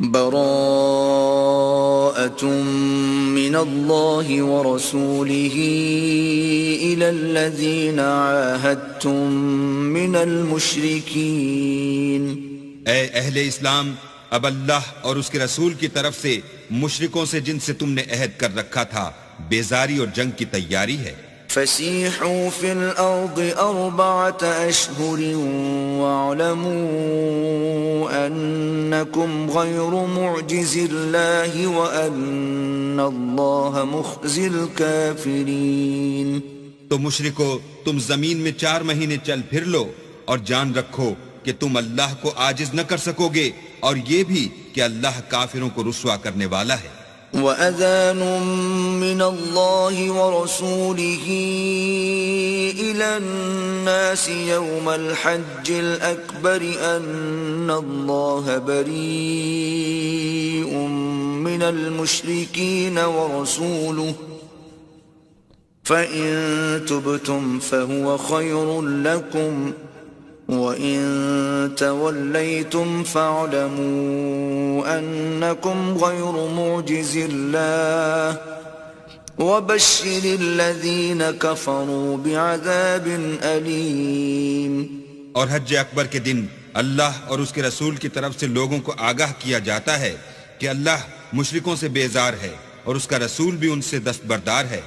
براءة من الله ورسوله إلى الذين عاهدتم من المشركين. اے اہل اسلام، اب اللہ اور اس کے رسول کی طرف سے مشرکوں سے جن سے تم نے عہد کر رکھا تھا بیزاری اور جنگ کی تیاری ہے. فسیحوا فی الارض 4 اشہر واعلموا انکم غیر معجز اللہ وان اللہ مخزی الکافرین. تو مشرکو، تم زمین میں 4 مہینے چل پھر لو اور جان رکھو کہ تم اللہ کو عاجز نہ کر سکو گے، اور یہ بھی کہ اللہ کافروں کو رسوا کرنے والا ہے. وَأَذَانٌ مِّنَ اللَّهِ وَرَسُولِهِ إِلَى النَّاسِ يَوْمَ الْحَجِّ الْأَكْبَرِ أَنَّ اللَّهَ بَرِيءٌ مِّنَ الْمُشْرِكِينَ وَرَسُولُهُ فَإِن تُبْتُمْ فَهُوَ خَيْرٌ لَّكُمْ وَإِن تَوَلَّيْتُمْ فَاعْلَمُوا أَنَّكُمْ غَيْرُ مُعْجِزِ اللَّهِ وَبَشِّرِ الَّذِينَ كَفَرُوا بِعَذَابٍ أَلِيمٍ. اور حج اکبر کے دن اللہ اور اس کے رسول کی طرف سے لوگوں کو آگاہ کیا جاتا ہے کہ اللہ مشرکوں سے بیزار ہے اور اس کا رسول بھی ان سے دستبردار ہے.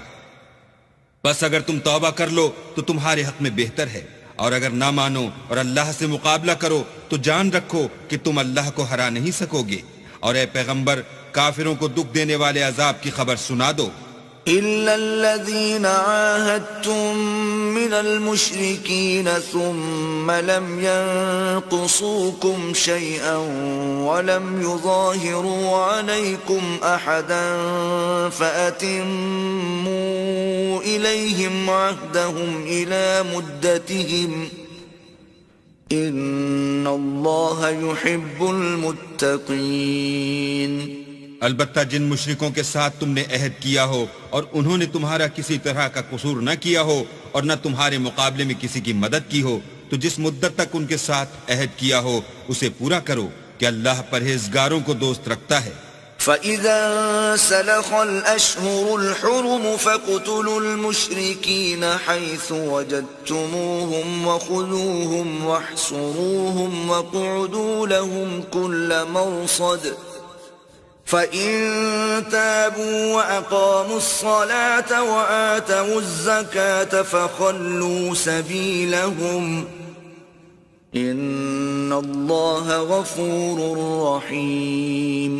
بس اگر تم توبہ کر لو تو تمہارے حق میں بہتر ہے، اور اگر نہ مانو اور اللہ سے مقابلہ کرو تو جان رکھو کہ تم اللہ کو ہرا نہیں سکو گے. اور اے پیغمبر، کافروں کو دکھ دینے والے عذاب کی خبر سنا دو. إِلَّا الَّذِينَ عَاهَدتُّم مِّنَ الْمُشْرِكِينَ ثُمَّ لَمْ يَنقُصُوكُمْ شَيْئًا وَلَمْ يُظَاهِرُوا عَلَيْكُمْ أَحَدًا فَأَتِمُّوا إِلَيْهِمْ عَهْدَهُمْ إِلَى مُدَّتِهِمْ إِنَّ اللَّهَ يُحِبُّ الْمُتَّقِينَ. البتہ جن مشرکوں کے ساتھ تم نے عہد کیا ہو اور انہوں نے تمہارا کسی طرح کا قصور نہ کیا ہو اور نہ تمہارے مقابلے میں کسی کی مدد کی ہو، تو جس مدت تک ان کے ساتھ عہد کیا ہو اسے پورا کرو کہ اللہ پرہیزگاروں کو دوست رکھتا ہے. فَإِذَا سَلَخَ الْأَشْهُرُ الْحُرُمُ فَاقْتُلُوا الْمُشْرِكِينَ حَيْثُ وَجَدتُّمُوهُمْ وَخُذُوهُمْ وَاحْصُرُوهُمْ وَاقْعُدُوا لَهُمْ كُلَّ مَرْصَدٍ فَإِن تَابُوا وَأَقَامُوا الصَّلَاةَ وَآتَوُا الزَّكَاةَ فَخَلُّوا سَبِيلَهُمْ إِنَّ اللَّهَ غَفُورٌ رَّحِيمٌ.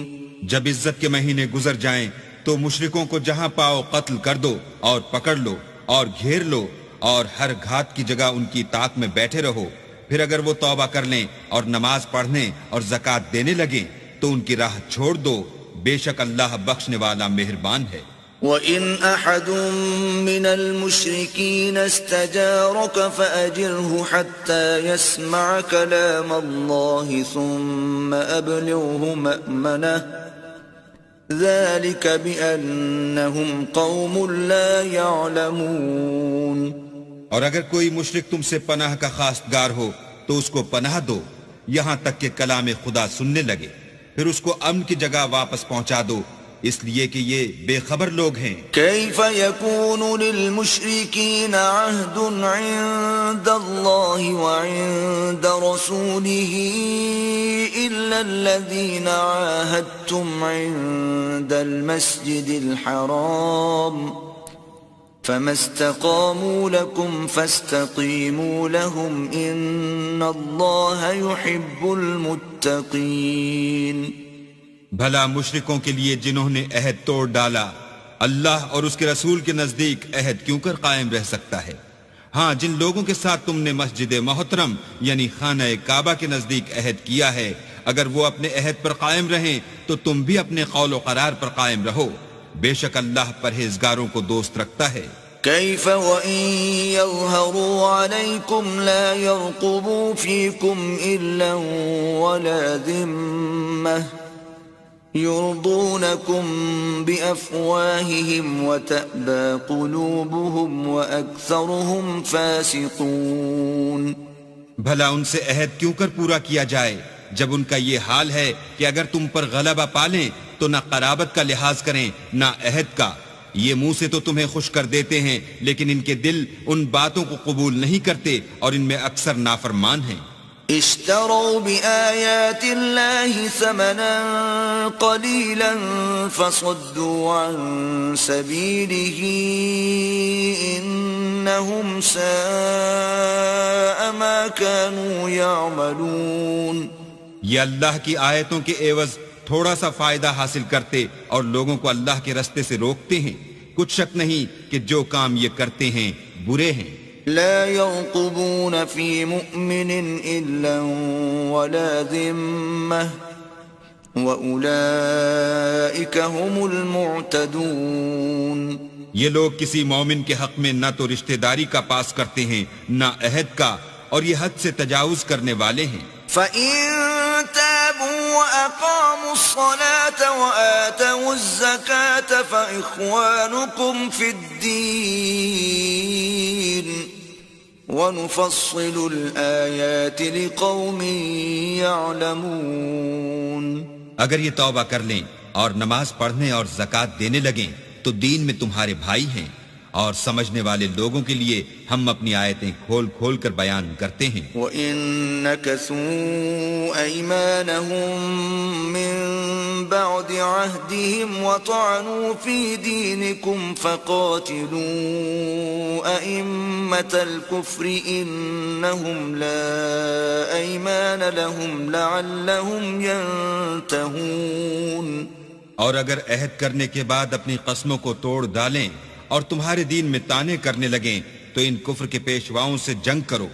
جب عزت کے مہینے گزر جائیں تو مشرکوں کو جہاں پاؤ قتل کر دو اور پکڑ لو اور گھیر لو، اور ہر گھات کی جگہ ان کی اطاعت میں بیٹھے رہو. پھر اگر وہ توبہ کر لیں اور نماز پڑھنے اور زکوٰۃ دینے لگیں تو ان کی راہ چھوڑ دو، بے شک اللہ بخشنے والا مہربان ہے. وَإِنْ أَحَدٌ مِّنَ الْمُشْرِكِينَ اسْتَجَارَكَ فَأَجِرْهُ حَتَّى يَسْمَعَ كَلَامَ اللَّهِ ثُمَّ أَبْلِغْهُ مَأْمَنَهُ ذَلِكَ بِأَنَّهُمْ قَوْمٌ لَا يَعْلَمُونَ. اور اگر کوئی مشرک تم سے پناہ کا خواستگار ہو تو اس کو پناہ دو یہاں تک کہ کلام خدا سننے لگے، پھر اس کو امن کی جگہ واپس پہنچا دو، اس لیے کہ یہ بے خبر لوگ ہیں. كيف يكون للمشركين عهد عند الله وعند رسوله إلا الذين عاهدتم عند المسجد الحرام فما استقاموا لكم فاستقيموا لهم إن الله يحب المتقين. بھلا مشرکوں کے لیے جنہوں نے عہد توڑ ڈالا اللہ اور اس کے رسول کے نزدیک عہد کیوں کر قائم رہ سکتا ہے؟ ہاں، جن لوگوں کے ساتھ تم نے مسجد محترم یعنی خانہ کعبہ کے نزدیک عہد کیا ہے، اگر وہ اپنے عہد پر قائم رہیں تو تم بھی اپنے قول و قرار پر قائم رہو، بے شک اللہ پرہیزگاروں کو دوست رکھتا ہے. كيف وإن يظهروا عليكم لا يرقبوا فيكم إلا ولا ذمة يرضونكم بأفواههم وتأبى قلوبهم وأكثرهم فاسقون. بھلا ان سے عہد کیوں کر پورا کیا جائے جب ان کا یہ حال ہے کہ اگر تم پر غلبہ پالیں تو نہ قرابت کا لحاظ کریں نہ عہد کا. یہ منہ سے تو تمہیں خوش کر دیتے ہیں لیکن ان کے دل ان باتوں کو قبول نہیں کرتے اور ان میں اکثر نافرمان ہیں. اشتروا بآيات الله ثمنا قليلا فصدوا عن سبيله إنهم ساء ما كانوا يعملون. یہ اللہ کی آیتوں کے عوض تھوڑا سا فائدہ حاصل کرتے اور لوگوں کو اللہ کے رستے سے روکتے ہیں. کچھ شک نہیں کہ جو کام یہ کرتے ہیں برے ہیں. لا يرقبون في مؤمن إلا ولا ذمة وأولئك هم المعتدون. یہ لوگ کسی مومن کے حق میں نہ تو رشتہ داری کا پاس کرتے ہیں نہ عہد کا اور یہ حد سے تجاوز کرنے والے ہیں. فَإِن تَابُوا وَأَقَامُوا الصَّلَاةَ وَآتَوُا الزَّكَاةَ فَإِخْوَانُكُمْ فِي الدِّينِ وَنُفَصِّلُ الْآيَاتِ لِقَوْمٍ يَعْلَمُونَ. اگر یہ توبہ کر لیں اور نماز پڑھنے اور زکوٰۃ دینے لگیں تو دین میں تمہارے بھائی ہیں اور سمجھنے والے لوگوں کے لیے ہم اپنی آیتیں کھول کھول کر بیان کرتے ہیں. وَإِن نَكَثُوا أَيْمَانَهُم مِّن بَعْدِ عَهْدِهِمْ وَطَعَنُوا فِي دِينِكُمْ فَقَاتِلُوا أَئِمَّةَ الْكُفْرِ إِنَّهُمْ لَا أَيْمَانَ لَهُمْ لَعَلَّهُمْ يَنْتَهُونَ. اور اگر عہد کرنے کے بعد اپنی قسموں کو توڑ ڈالیں اور تمہارے دین میں طعنے کرنے لگیں تو ان کفر کے پیشواؤں سے جنگ کرو.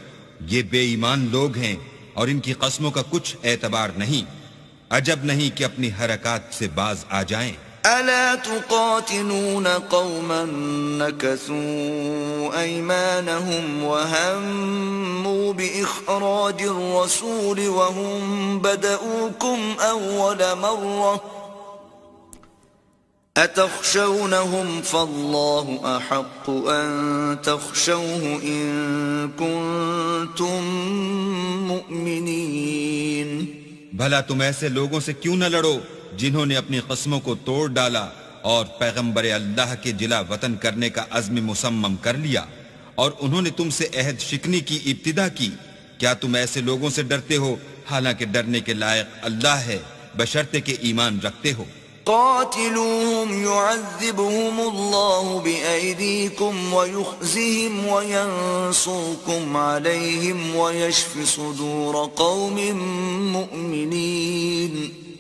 یہ بے ایمان لوگ ہیں اور ان کی قسموں کا کچھ اعتبار نہیں. عجب نہیں کہ اپنی حرکات سے باز آ جائیں. ألا تقاتلون قوما نكثوا أيمانهم وهموا بإخراج الرسول وهم بدؤوكم أول مرة أتخشونهم فالله أحق أن تخشوه إن كنتم مؤمنين. بھلا تم ایسے لوگوں سے کیوں نہ لڑو جنہوں نے اپنی قسموں کو توڑ ڈالا اور پیغمبر اللہ کے جلا وطن کرنے کا عزم مصمم کر لیا اور انہوں نے تم سے عہد شکنی کی ابتدا کی. کیا تم ایسے لوگوں سے ڈرتے ہو حالانکہ ڈرنے کے لائق اللہ ہے بشرطے کہ ایمان رکھتے ہو. قاتلوهم يعذبهم الله بأيديكم ويخزهم وينصركم عليهم ويشف صدور قوم مؤمنين.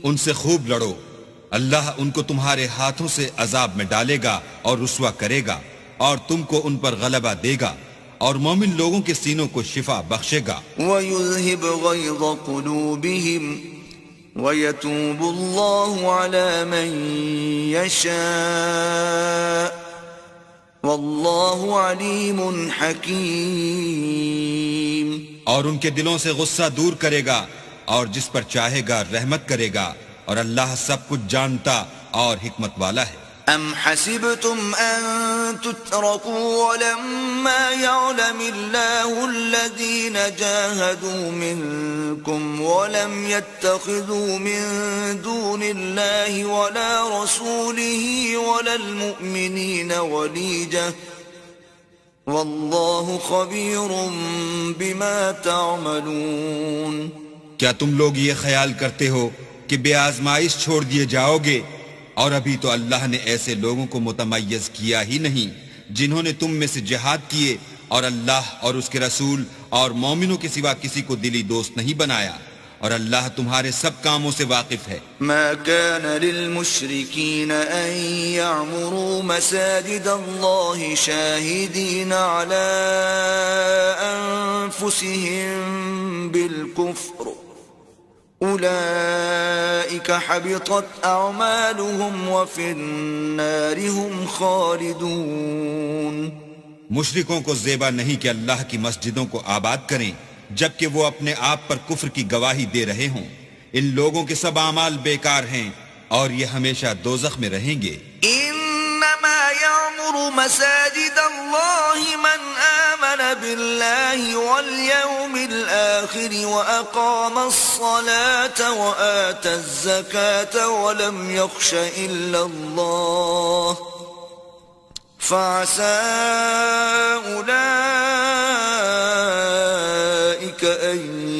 ان سے خوب لڑو، اللہ ان کو تمہارے ہاتھوں سے عذاب میں ڈالے گا اور رسوا کرے گا اور تم کو ان پر غلبہ دے گا اور مومن لوگوں کے سینوں کو شفا بخشے گا. وَيُذْهِبْ غَيْظَ قُلُوبِهِمْ وَيَتُوبُ اللَّهُ عَلَى مَن يَشَاءُ وَاللَّهُ عَلِيمٌ حَكِيمٌ. اور ان کے دلوں سے غصہ دور کرے گا اور جس پر چاہے گا رحمت کرے گا اور اللہ سب کچھ جانتا اور حکمت والا ہے. أَمْ حَسِبْتُمْ أَن تُتْرَكُوا وَلَمَّا يَعْلَمِ اللَّهُ الَّذِينَ جَاهَدُوا مِنكُمْ وَلَمْ يَتَّخِذُوا مِن دُونِ اللَّهِ وَلَا رَسُولِهِ وَلَا الْمُؤْمِنِينَ وَلِيجَةً وَاللَّهُ خَبِيرٌ بِمَا تَعْمَلُونَ. کیا تم لوگ یہ خیال کرتے ہو کہ بے آزمائش چھوڑ دیے جاؤ گے؟ اور ابھی تو اللہ نے ایسے لوگوں کو متمیز کیا ہی نہیں جنہوں نے تم میں سے جہاد کیے اور اللہ اور اس کے رسول اور مومنوں کے سوا کسی کو دلی دوست نہیں بنایا اور اللہ تمہارے سب کاموں سے واقف ہے. ما كان للمشركين أن يعمروا مساجد الله شاهدين على أنفسهم بالكفر أولئك حبطت أعمالهم وفي النار هم خالدون. مشرکوں کو زیبا نہیں کہ اللہ کی مسجدوں کو آباد کریں جبکہ وہ اپنے آپ پر کفر کی گواہی دے رہے ہوں. ان لوگوں کے سب اعمال بیکار ہیں اور یہ ہمیشہ دوزخ میں رہیں گے. انما يعمر يعمر مساجد الله من آمن بالله واليوم الآخر وأقام الصلاة وآتى الزكاة ولم يخش إلا الله فعسى أولئك أن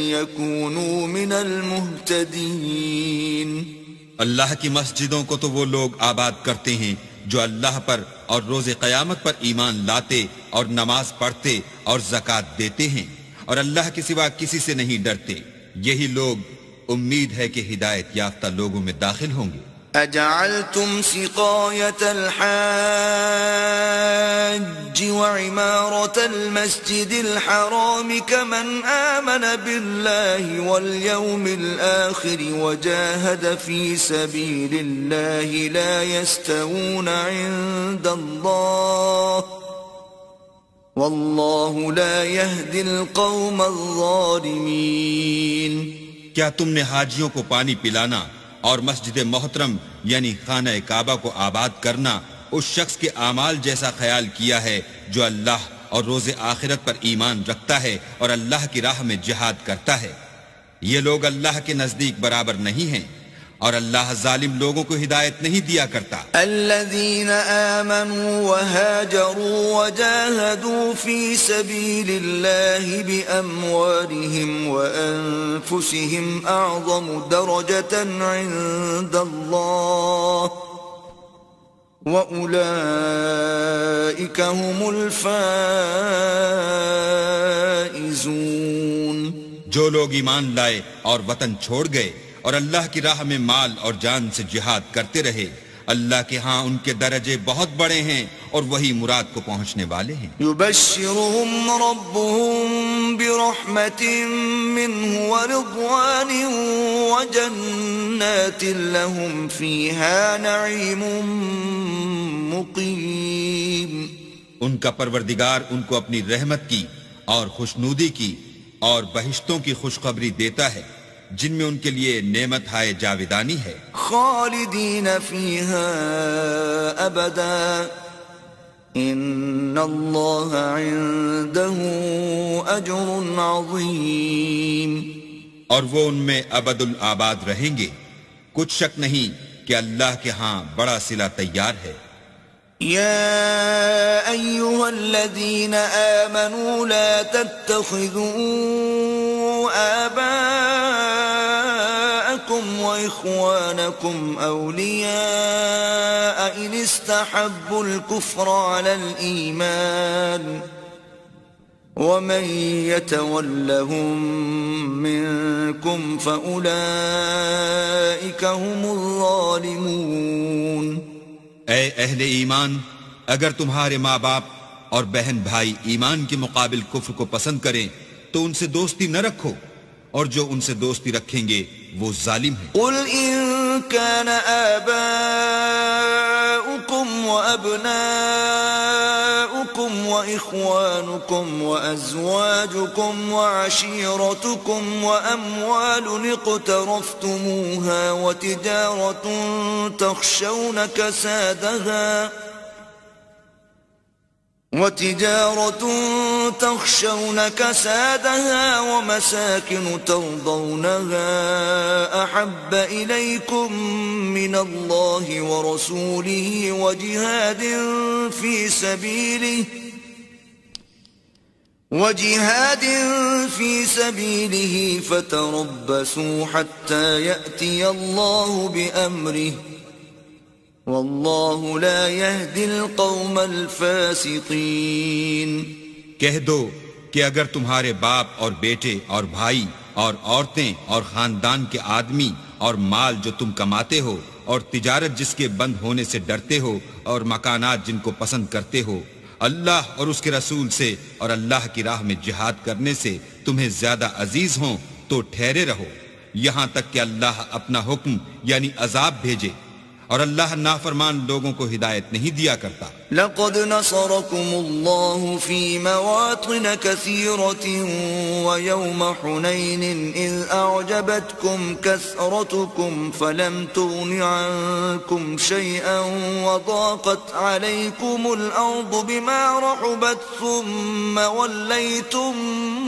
يكونوا من المهتدين. اللہ کی مسجدوں کو تو وہ لوگ آباد کرتے ہیں جو اللہ پر اور روز قیامت پر ایمان لاتے اور نماز پڑھتے اور زکوٰۃ دیتے ہیں اور اللہ کے سوا کسی سے نہیں ڈرتے. یہی لوگ امید ہے کہ ہدایت یافتہ لوگوں میں داخل ہوں گے. أجعلتم سقاية الحاج وعمارة المسجد الحرام كمن آمن بالله واليوم الآخر وجاهد في سبيل الله لا يستوون عند الله والله لا يهدي القوم الظالمين. کیا تم نے حاجیوں کو پانی پلانا اور مسجد محترم یعنی خانہ کعبہ کو آباد کرنا اس شخص کے اعمال جیسا خیال کیا ہے جو اللہ اور روز آخرت پر ایمان رکھتا ہے اور اللہ کی راہ میں جہاد کرتا ہے؟ یہ لوگ اللہ کے نزدیک برابر نہیں ہیں اور اللہ ظالم لوگوں کو ہدایت نہیں دیا کرتا. الذين آمنوا وهاجروا وجاهدوا في سبيل الله بأموالهم وأنفسهم أعظم درجة عند الله وأولئك هم الفائزون. جو لوگ ایمان لائے اور وطن چھوڑ گئے اور اللہ کی راہ میں مال اور جان سے جہاد کرتے رہے اللہ کے ہاں ان کے درجے بہت بڑے ہیں اور وہی مراد کو پہنچنے والے ہیں. يبشرهم ربهم برحمة منه ورضوان وجنات لهم فيها نعيم مقيم. ان کا پروردگار ان کو اپنی رحمت کی اور خوشنودی کی اور بہشتوں کی خوشخبری دیتا ہے جن میں ان کے لیے نعمت ہائے جاویدانی ہے. خالدین فیہا ابدا ان اللہ عنده اجر عظیم. اور وہ ان میں ابد الآباد رہیں گے. کچھ شک نہیں کہ اللہ کے ہاں بڑا صلہ تیار ہے. يا أيها الذين آمنوا لا تتخذوا آباءكم وإخوانكم أولياء إن استحبوا الكفر على الإيمان ومن يتولهم منكم فأولئك هم الظالمون. اے اہل ایمان اگر تمہارے ماں باپ اور بہن بھائی ایمان کے مقابل کفر کو پسند کریں تو ان سے دوستی نہ رکھو اور جو ان سے دوستی رکھیں گے وہ ظالم ہیں. قل ان كان آباؤكم وأبناؤكم وإخوانكم وأزواجكم وعشيرتكم وأموال اقترفتموها وتجارة تخشون كسادها ومساكن ترضونها أحب إليكم من الله ورسوله وجهاد في سبيله فتربصوا حتى يأتي الله بأمره واللہ لا يهدي القوم الفاسقین. کہہ دو کہ اگر تمہارے باپ اور بیٹے اور بھائی اور عورتیں اور خاندان کے آدمی اور مال جو تم کماتے ہو اور تجارت جس کے بند ہونے سے ڈرتے ہو اور مکانات جن کو پسند کرتے ہو اللہ اور اس کے رسول سے اور اللہ کی راہ میں جہاد کرنے سے تمہیں زیادہ عزیز ہوں تو ٹھہرے رہو یہاں تک کہ اللہ اپنا حکم یعنی عذاب بھیجے اور اللہ نافرمان لوگوں کو ہدایت نہیں دیا کرتا۔ لقد نصركم الله في مواطن كثيرة ويوم حنين إذ أعجبتكم كثرتكم فلم تغن عنكم شيئا وضاقت عليكم الأرض بما رحبت ثم وليتم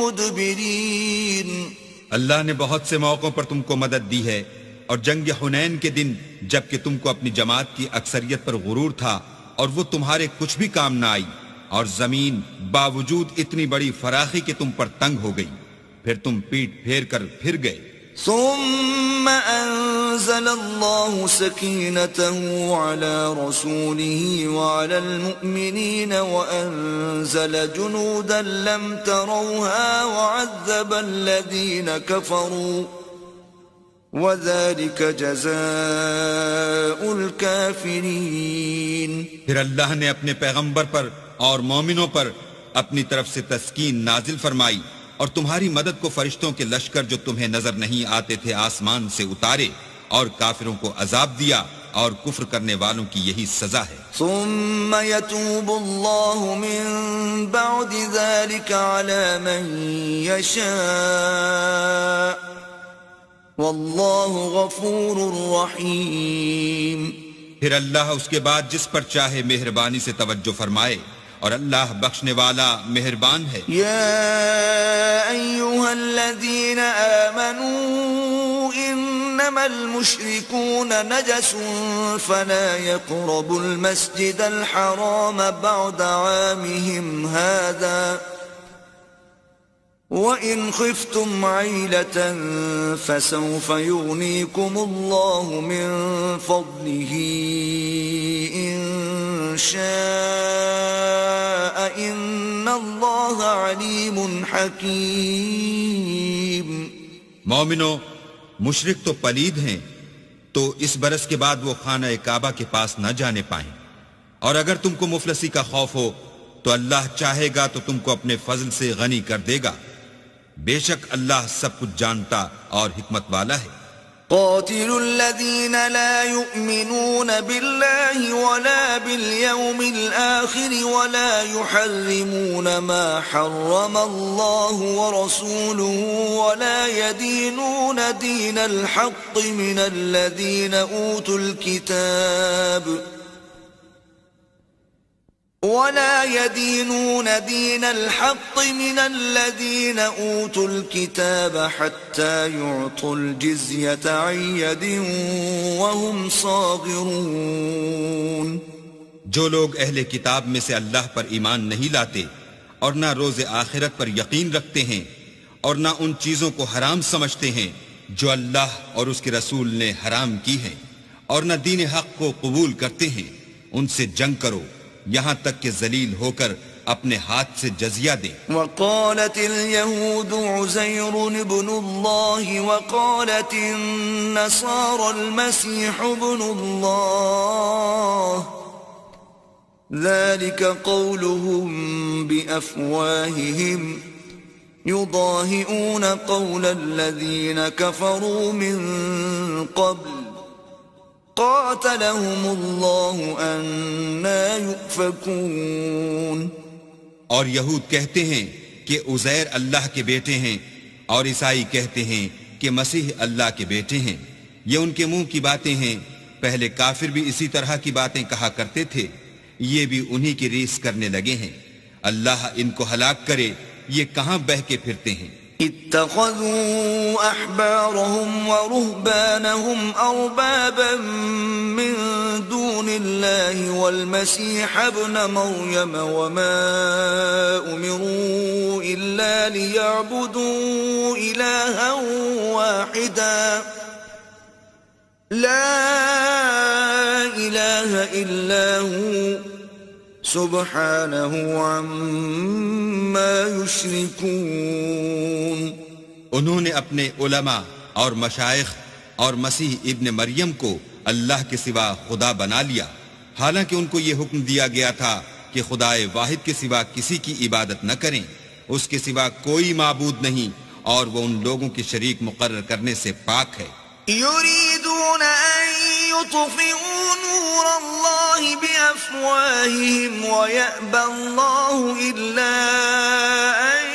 مدبرين۔ اللہ نے بہت سے موقعوں پر تم کو مدد دی ہے، اور جنگ حنین کے دن جبکہ تم کو اپنی جماعت کی اکثریت پر غرور تھا اور وہ تمہارے کچھ بھی کام نہ آئی، اور زمین باوجود اتنی بڑی فراخی کہ تم پر تنگ ہو گئی، پھر تم پیٹ پھیر کر پھر گئے۔ ثم أنزل الله سكينته على رسوله وعلى المؤمنين وأنزل جنودا لم تروها وعذب الذين كفروا وَذَلِكَ جَزَاءُ الْكَافِرِينَ۔ پھر اللہ نے اپنے پیغمبر پر اور مومنوں پر اپنی طرف سے تسکین نازل فرمائی، اور تمہاری مدد کو فرشتوں کے لشکر جو تمہیں نظر نہیں آتے تھے آسمان سے اتارے، اور کافروں کو عذاب دیا، اور کفر کرنے والوں کی یہی سزا ہے۔ ثم يتوب الله من بعد ذلك على من يشاء واللہ غفور رحیم۔ پھر اللہ اس کے بعد جس پر چاہے مہربانی سے توجہ فرمائے، اور اللہ بخشنے والا مہربان ہے۔ یا ایہا الذین آمنوا انما المشرکون نجس فلا يقربوا المسجد الحرام بعد عامهم هذا وَإِنْ خِفْتُمْ عَيْلَةً فَسَوْفَ يُغْنِيكُمُ اللَّهُ مِنْ فَضْلِهِ إِنْ شَاءَ إِنَّ اللَّهَ عَلِيمٌ حَكِيمٌ۔ مومنو، مشرک تو پلید ہیں، تو اس برس کے بعد وہ خانہ کعبہ کے پاس نہ جانے پائیں، اور اگر تم کو مفلسی کا خوف ہو تو اللہ چاہے گا تو تم کو اپنے فضل سے غنی کر دے گا، بے شک اللہ سب کچھ جانتا اور حکمت والا ہے۔ قاتلوا الذين لا يؤمنون بالله ولا باليوم الآخر ولا يحرمون ما حرم الله ورسوله ولا يدينون دين الحق من الذين أوتوا الكتاب حتى يعطوا الجزية عن يد وهم صاغرون۔ جو لوگ اہل کتاب میں سے اللہ پر ایمان نہیں لاتے اور نہ روز آخرت پر یقین رکھتے ہیں اور نہ ان چیزوں کو حرام سمجھتے ہیں جو اللہ اور اس کے رسول نے حرام کی ہیں اور نہ دین حق کو قبول کرتے ہیں، ان سے جنگ کرو یہاں تک کہ ذلیل ہو کر اپنے ہاتھ سے جزیہ دیں۔ وقالت اليهود عزير ابن الله وقالت النصارى المسيح ابن الله ذلك قولهم بأفواههم يضاهئون قول الذين كفروا من قبل قاتلهم الله أنا يؤفكون۔ اور یہود کہتے ہیں کہ عزیر اللہ کے بیٹے ہیں، اور عیسائی کہتے ہیں کہ مسیح اللہ کے بیٹے ہیں، یہ ان کے منہ کی باتیں ہیں، پہلے کافر بھی اسی طرح کی باتیں کہا کرتے تھے، یہ بھی انہی کی ریس کرنے لگے ہیں، اللہ ان کو ہلاک کرے، یہ کہاں بہہ کے پھرتے ہیں۔ اتخذوا احبارهم ورهبانهم اربابا من دون الله والمسيح ابن مريم وما امروا الا ليعبدوا الها واحدا لا اله الا هو سبحانہ عما یشرکون۔ انہوں نے اپنے علماء اور مشائخ اور مسیح ابن مریم کو اللہ کے سوا خدا بنا لیا، حالانکہ ان کو یہ حکم دیا گیا تھا کہ خدائے واحد کے سوا کسی کی عبادت نہ کریں، اس کے سوا کوئی معبود نہیں، اور وہ ان لوگوں کے شریک مقرر کرنے سے پاک ہے۔ یریدون ان ليطفئوا نور الله بأفواههم ويأبى الله إلا أن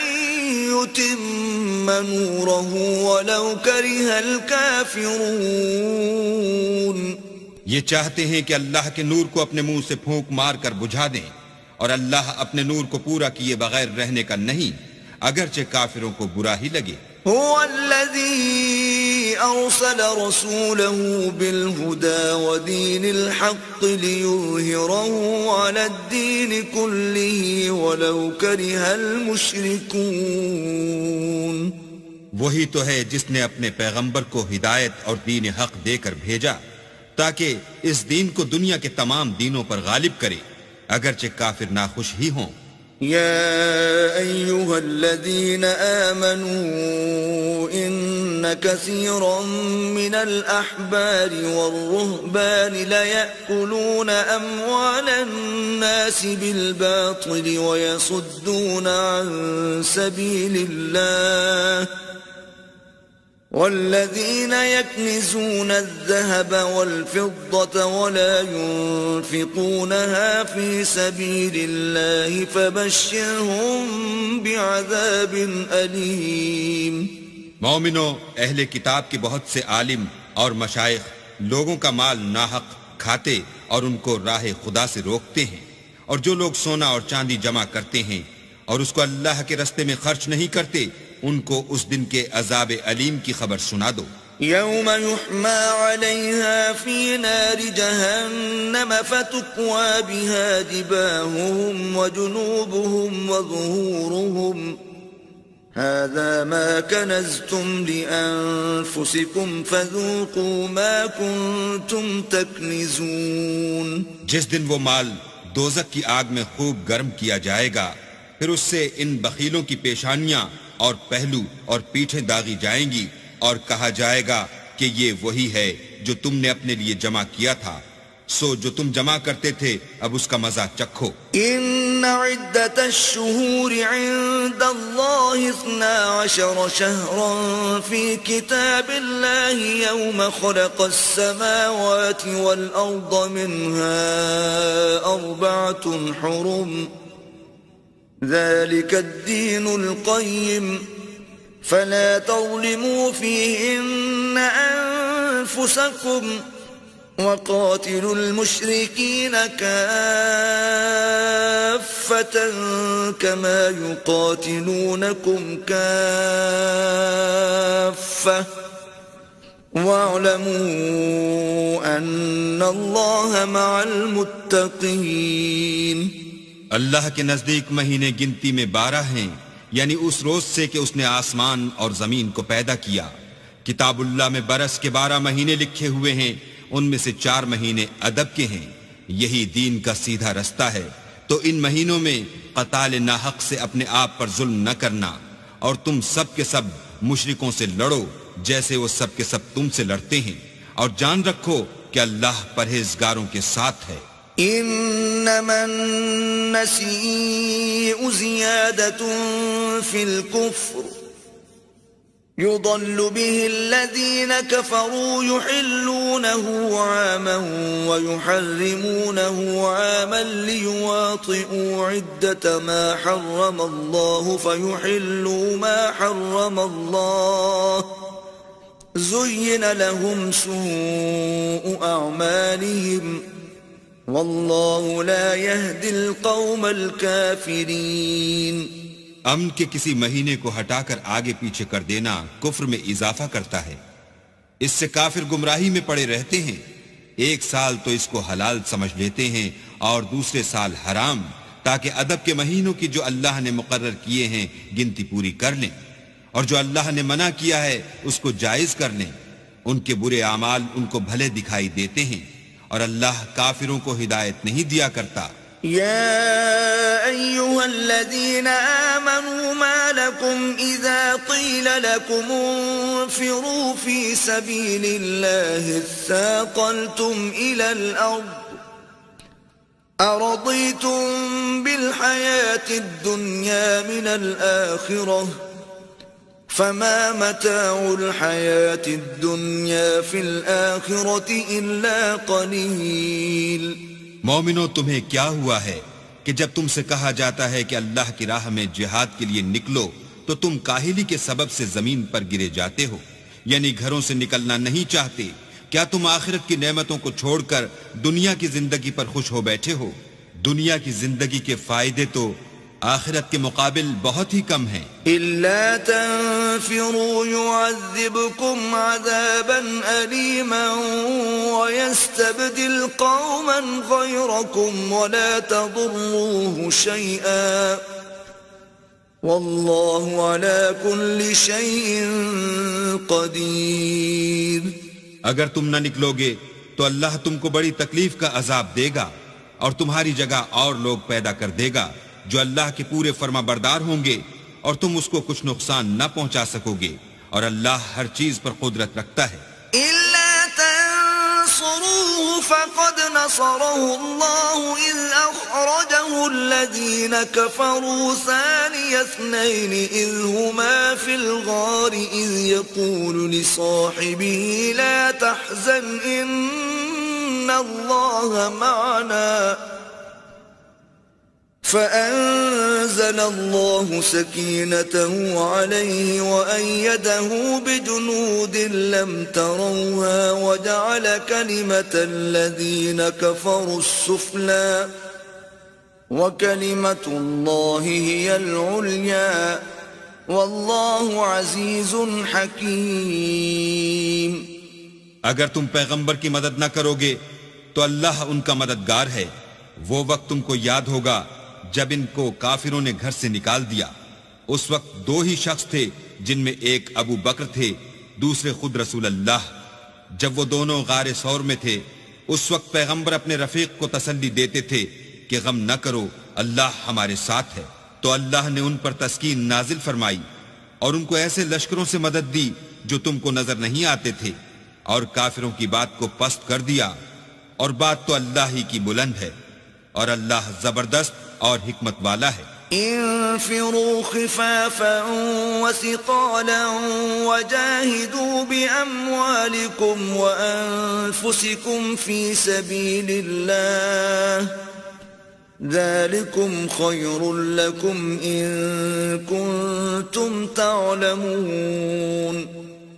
يتم نوره ولو كره الكافرون. یہ چاہتے ہیں کہ اللہ کے نور کو اپنے منہ سے پھونک مار کر بجھا دیں، اور اللہ اپنے نور کو پورا کیے بغیر رہنے کا نہیں، اگرچہ کافروں کو برا ہی لگے. هو الذي أرسل رسوله بالهدى ودين الحق ليظهره على الدين كله ولو كره المشركون. وہی تو ہے جس نے اپنے پیغمبر کو ہدایت اور دین حق دے کر بھیجا تاکہ اس دین کو دنیا کے تمام دینوں پر غالب کرے، اگرچہ کافر ناخوش ہی ہوں. يا أيها الذين آمنوا إن كثيرا من الأحبار والرهبان ليأكلون أموال الناس بالباطل ويصدون عن سبيل الله والذين يكنزون الذهب والفضة ولا ينفقونها في سبيل الله فبشرهم بعذاب أليم. مومنو، اہل کتاب کے بہت سے عالم اور مشائخ لوگوں کا مال ناحق کھاتے اور ان کو راہ خدا سے روکتے ہیں، اور جو لوگ سونا اور چاندی جمع کرتے ہیں اور اس کو اللہ کے راستے میں خرچ نہیں کرتے، ان کو اس دن کے عذاب علیم کی خبر سنا دو. يوم يحمى عليها في نار جهنم فتكوى بها جباههم وجنوبهم وظهورهم هذا ما كنزتم لأنفسكم فذوقوا ما كنتم تكنزون. جس دن وہ مال دوزخ کی آگ میں خوب گرم کیا جائے گا، پھر اس سے ان بخیلوں کی پیشانیاں اور پہلو اور پیٹھیں داغی جائیں گی، اور کہا جائے گا کہ یہ وہی ہے جو تم نے اپنے لیے جمع کیا تھا، سو جو تم جمع کرتے تھے اب اس کا مزہ چکھو. ان عدت الشہور عند اللہ 12 شہرا فی کتاب اللہ یوم خلق السماوات والارض منها 4 حرم ذلك الدين القيم فلا تظلموا فيهن أنفسكم وقاتلوا المشركين كافة كما يقاتلونكم كافة واعلموا أن الله مع المتقين. اللہ کے نزدیک مہینے گنتی میں 12 ہیں، یعنی اس روز سے کہ اس نے آسمان اور زمین کو پیدا کیا. کتاب اللہ میں برس کے 12 مہینے لکھے ہوئے ہیں، ان میں سے 4 مہینے ادب کے ہیں. یہی دین کا سیدھا رستہ ہے. تو ان مہینوں میں قتال ناحق سے اپنے آپ پر ظلم نہ کرنا، اور تم سب کے سب مشرکوں سے لڑو جیسے وہ سب کے سب تم سے لڑتے ہیں، اور جان رکھو کہ اللہ پرہیزگاروں کے ساتھ ہے. انما النسيء زيادة في الكفر يضل به الذين كفروا يحلونه عاما ويحرمونه عاما ليواطئوا عدة ما حرم الله فيحلوا ما حرم الله زين لهم سوء أعمالهم واللہ لا يهدي القوم الكافرین. امن کے کسی مہینے کو ہٹا کر آگے پیچھے کر دینا کفر میں اضافہ کرتا ہے. اس سے کافر گمراہی میں پڑے رہتے ہیں. ایک سال تو اس کو حلال سمجھ لیتے ہیں اور دوسرے سال حرام، تاکہ ادب کے مہینوں کی جو اللہ نے مقرر کیے ہیں گنتی پوری کر لیں، اور جو اللہ نے منع کیا ہے اس کو جائز کر لیں. ان کے برے اعمال ان کو بھلے دکھائی دیتے ہیں، اور اللہ کافروں کو ہدایت نہیں دیا کرتا. يا أيها الذين آمنوا ما لكم إذا قيل لكم انفروا في سبيل الله اثاقلتم إلى الأرض أرضيتم بالحياة الدنيا من الآخرة فما متاع الحياة الدنيا في الآخرة إلا قليل. مومنو، تمہیں کیا ہوا ہے کہ جب تم سے کہا جاتا ہے کہ اللہ کی راہ میں جہاد کے لیے نکلو تو تم کاہلی کے سبب سے زمین پر گرے جاتے ہو، یعنی گھروں سے نکلنا نہیں چاہتے؟ کیا تم آخرت کی نعمتوں کو چھوڑ کر دنیا کی زندگی پر خوش ہو بیٹھے ہو؟ دنیا کی زندگی کے فائدے تو آخرت کے مقابل بہت ہی کم ہیں. إلا تنفروا يعذبكم عذابا أليما ويستبدل قوما غيركم ولا تضروه شيئا والله على كل شيء قدير. اگر تم نہ نکلو گے تو اللہ تم کو بڑی تکلیف کا عذاب دے گا اور تمہاری جگہ اور لوگ پیدا کر دے گا جو اللہ کے پورے فرما بردار ہوں گے اور تم اس کو کچھ نقصان نہ پہنچا سکو گے، اور اللہ ہر چیز پر قدرت رکھتا ہے. إلا تنصروه فقد نصره الله إذ أخرجه الذين كفروا ثاني اثنين إذ هما في الغار إذ يقول لصاحبه لا تحزن إن الله معنا فأنزل الله سكينته عليه وأيده بجنود لم تروها وجعل كلمة الذين كفروا السفلى وكلمة الله هي العليا والله عزيز حكيم. اگر تم پیغمبر کی مدد نہ کرو گے تو اللہ ان کا مددگار ہے. وہ وقت تم کو یاد ہوگا جب ان کو کافروں نے گھر سے نکال دیا. اس وقت دو ہی شخص تھے جن میں ایک ابو بکر تھے، دوسرے خود رسول اللہ. جب وہ دونوں غار ثور میں تھے اس وقت پیغمبر اپنے رفیق کو تسلی دیتے تھے کہ غم نہ کرو، اللہ ہمارے ساتھ ہے. تو اللہ نے ان پر تسکین نازل فرمائی اور ان کو ایسے لشکروں سے مدد دی جو تم کو نظر نہیں آتے تھے، اور کافروں کی بات کو پست کر دیا، اور بات تو اللہ ہی کی بلند ہے، اور اللہ زبردست اور حکمت والا ہے. انفروا خفافا وثقالا وجاهدوا بأموالكم وأنفسكم في سبيل الله ذلكم خير لكم إن كنتم تعلمون.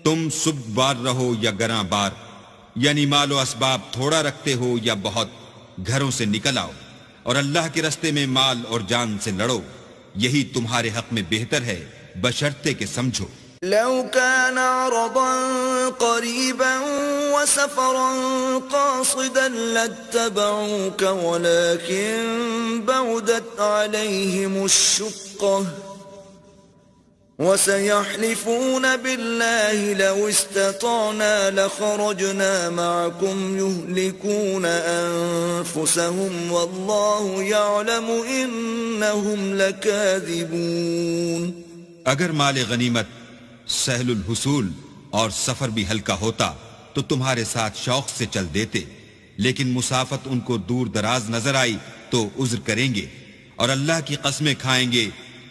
تم سب بار رہو یا گراں بار، یعنی مال و اسباب تھوڑا رکھتے ہو یا بہت، گھروں سے نکل آؤ اور اللہ کے رستے میں مال اور جان سے لڑو، یہی تمہارے حق میں بہتر ہے بشرطے کہ سمجھو. لو كان عرضا قريبا وسفرا قاصدا لاتبعوك ولكن بعدت عليهم الشقة وسيحلفون بالله لو استطعنا لخرجنا معكم يهلكون أنفسهم والله يعلم إنهم لكاذبون. اگر مال غنیمت سہل الحصول اور سفر بھی ہلکا ہوتا تو تمہارے ساتھ شوق سے چل دیتے، لیکن مسافت ان کو دور دراز نظر آئی تو عذر کریں گے، اور اللہ کی قسمیں کھائیں گے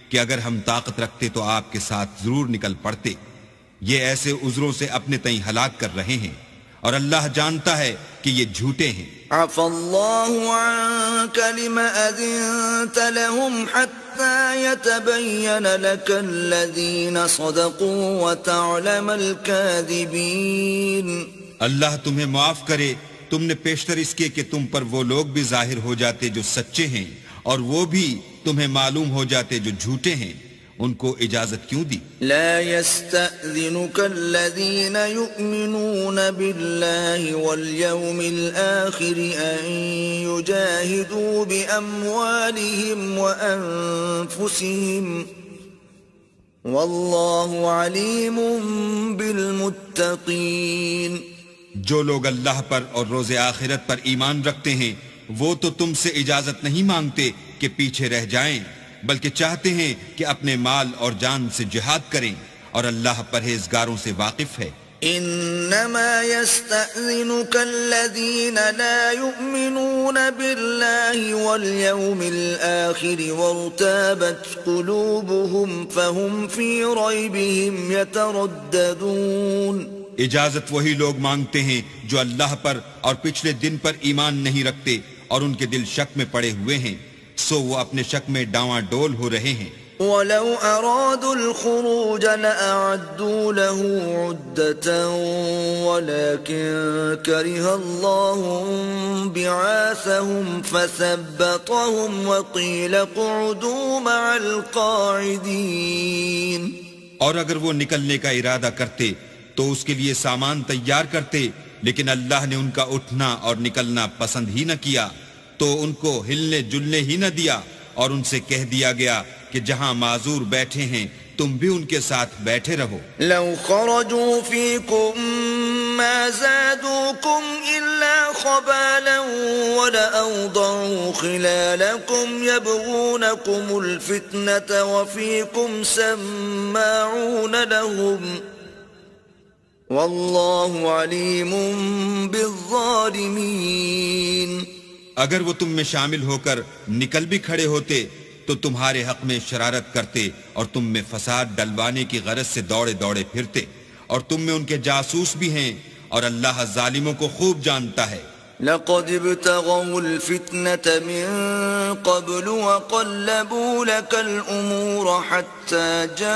کہ اگر ہم طاقت رکھتے تو آپ کے ساتھ ضرور نکل پڑتے. یہ ایسے عذروں سے اپنے تئیں ہلاک کر رہے ہیں، اور اللہ جانتا ہے کہ یہ جھوٹے ہیں. عفى الله عنك لما أذنت لهم حتى يتبين لك الذين صدقوا وتعلم الكاذبين. اللہ تمہیں معاف کرے، تم نے پیشتر اس کے کہ تم پر وہ لوگ بھی ظاہر ہو جاتے جو سچے ہیں، اور وہ بھی تمہیں معلوم ہو جاتے جو جھوٹے ہیں. ان کو اجازت کیوں دی؟ لا يستأذنك الذين يؤمنون بالله واليوم الآخر أن يجاهدوا بأموالهم وأنفسهم والله عليم بالمتقين. جو لوگ اللہ پر اور روز آخرت پر ایمان رکھتے ہیں وہ تو تم سے اجازت نہیں مانگتے کہ پیچھے رہ جائیں، بلکہ چاہتے ہیں کہ اپنے مال اور جان سے جہاد کریں، اور اللہ پرہیزگاروں سے واقف ہے. إنما يستأذنك الذين لا يؤمنون بالله واليوم الآخر وارتابت قلوبهم فهم في ريبهم يترددون. اجازت وہی لوگ مانگتے ہیں جو اللہ پر اور پچھلے دن پر ایمان نہیں رکھتے اور ان کے دل شک میں پڑے ہوئے ہیں، سو وہ اپنے شک میں ڈاواں ڈول ہو رہے ہیں. وَلَوْ أَرَادُوا الْخُرُوجَ لَأَعَدُّوا لَهُ عُدَّةً وَلَكِنْ كَرِهَ اللَّهُ بِعَاثَهُمْ فَثَبَّطَهُمْ وَقِيلَ اقْعُدُوا مَعَ الْقَاعِدِينَ. اور اگر وہ نکلنے کا ارادہ کرتے تو اس کے لیے سامان تیار کرتے، لیکن اللہ نے ان کا اٹھنا اور نکلنا پسند ہی نہ کیا، تو ان کو ہلنے جلنے ہی نہ دیا، اور ان سے کہہ دیا گیا کہ جہاں معذور بیٹھے ہیں تم بھی ان کے ساتھ بیٹھے رہو. لو خرجوا فيكم ما زادوكم إلا خبالا ولأوضعوا خلالكم يبغونكم الفتنة وفيكم سماعون لهم والله عليم بالظالمين. اگر وہ تم میں شامل ہو کر نکل بھی کھڑے ہوتے تو تمہارے حق میں شرارت کرتے اور تم میں فساد ڈلوانے کی غرض سے دوڑے دوڑے پھرتے، اور تم میں ان کے جاسوس بھی ہیں، اور اللہ ظالموں کو خوب جانتا ہے. لقد ابتغوا الفتنة من قبل وقلبوا لك الأمور حتى جاء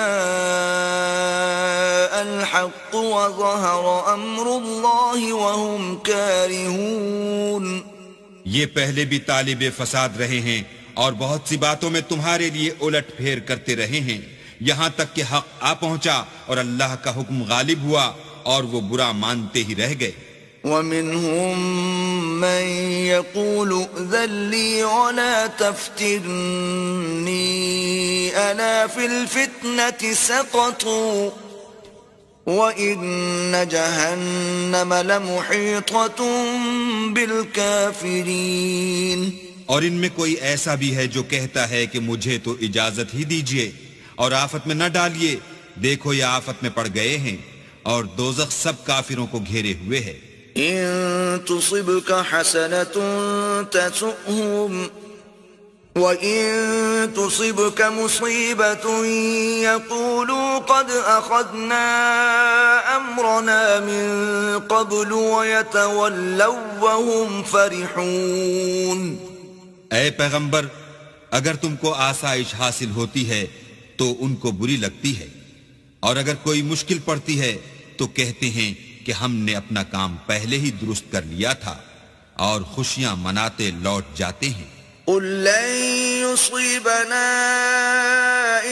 الحق وظهر أمر الله وهم كارهون. یہ پہلے بھی طالب فساد رہے ہیں اور بہت سی باتوں میں تمہارے لیے الٹ پھیر کرتے رہے ہیں، یہاں تک کہ حق آ پہنچا اور اللہ کا حکم غالب ہوا اور وہ برا مانتے ہی رہ گئے. وَمِنْهُمْ مَنْ يَقُولُ ائْذَنْ لِي وَلَا تَفْتِنِّي أَلَا فِي الْفِتْنَةِ سَقَطُوا وَإِنَّ جَهَنَّمَ لَمُحِيطَةٌ بِالْكَافِرِينَ. اور ان میں کوئی ایسا بھی ہے جو کہتا ہے کہ مجھے تو اجازت ہی دیجئے اور آفت میں نہ ڈالیے، دیکھو یہ آفت میں پڑ گئے ہیں اور دوزخ سب کافروں کو گھیرے ہوئے ہے. إن تصبك حسنة تسؤهم وإن تصبك مصيبة يقولوا قد أخذنا أمرنا من قبل ويتولوا وهم فرحون. اے پیغمبر، اگر تم کو آسائش حاصل ہوتی ہے تو ان کو بری لگتی ہے، اور اگر کوئی مشکل پڑتی ہے تو کہتے ہیں کہ ہم نے اپنا کام پہلے ہی درست کر لیا تھا، اور خوشیاں مناتے لوٹ جاتے ہیں. قل لن يصيبنا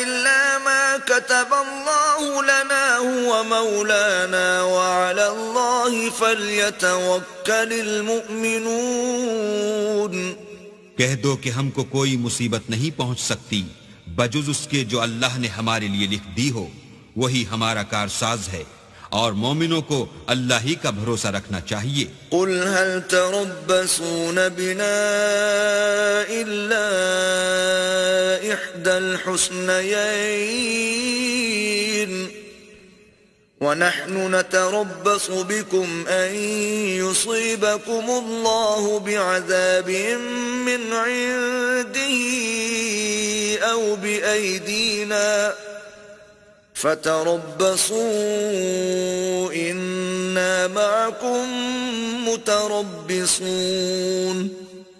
إلا ما كتب الله لنا هو مولانا وعلى الله فليتوكل المؤمنون. کہہ دو کہ ہم کو کوئی مصیبت نہیں پہنچ سکتی بجز اس کے جو اللہ نے ہمارے لیے لکھ دی ہو، وہی ہمارا کارساز ہے، اور مومنوں کو اللہ ہی کا بھروسہ رکھنا چاہیے. قل هل تربصون بنا إلا إحدى الحسنيين ونحن نتربص بكم أن يصيبكم الله بعذاب من عنده أو بأيدينا فتربصوا إنا معكم متربصون.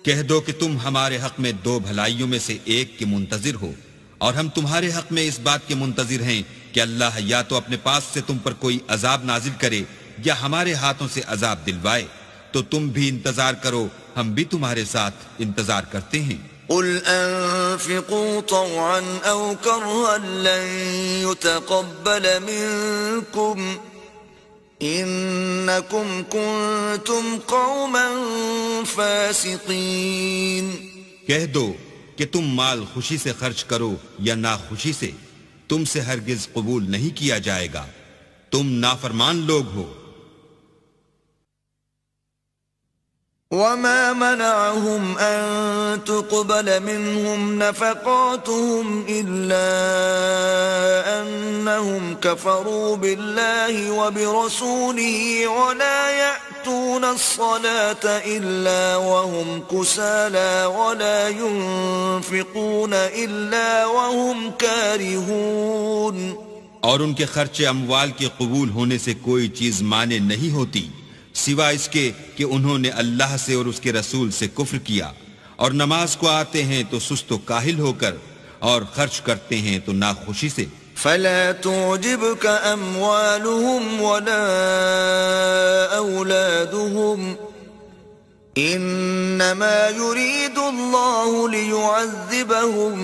کہہ دو کہ تم ہمارے حق میں دو بھلائیوں میں سے ایک کے منتظر ہو، اور ہم تمہارے حق میں اس بات کے منتظر ہیں کہ اللہ یا تو اپنے پاس سے تم پر کوئی عذاب نازل کرے یا ہمارے ہاتھوں سے عذاب دلوائے، تو تم بھی انتظار کرو، ہم بھی تمہارے ساتھ انتظار کرتے ہیں. قل أنفقوا طوعا أو كرها لن يتقبل منكم إنكم كنتم قوما فاسقين. کہہ دو کہ تم مال خوشی سے خرچ کرو یا ناخوشی سے، تم سے ہرگز قبول نہیں کیا جائے گا، تم نافرمان لوگ ہو. وما منعهم أن تقبل منهم نفقاتهم إلا أنهم كفروا بالله وبرسوله ولا يأتون الصلاة إلا وهم كسالى ولا ينفقون إلا وهم كارهون. اور ان کے خرچے اموال کے قبول ہونے سے کوئی چیز مانے نہیں ہوتی سوا اس کے کہ انہوں نے اللہ سے اور اس کے رسول سے کفر کیا، اور نماز کو آتے ہیں تو سست و کاہل ہو کر، اور خرچ کرتے ہیں تو ناخوشی سے. فلا تعجبك أموالهم ولا أولادهم إنما يريد الله ليعذبهم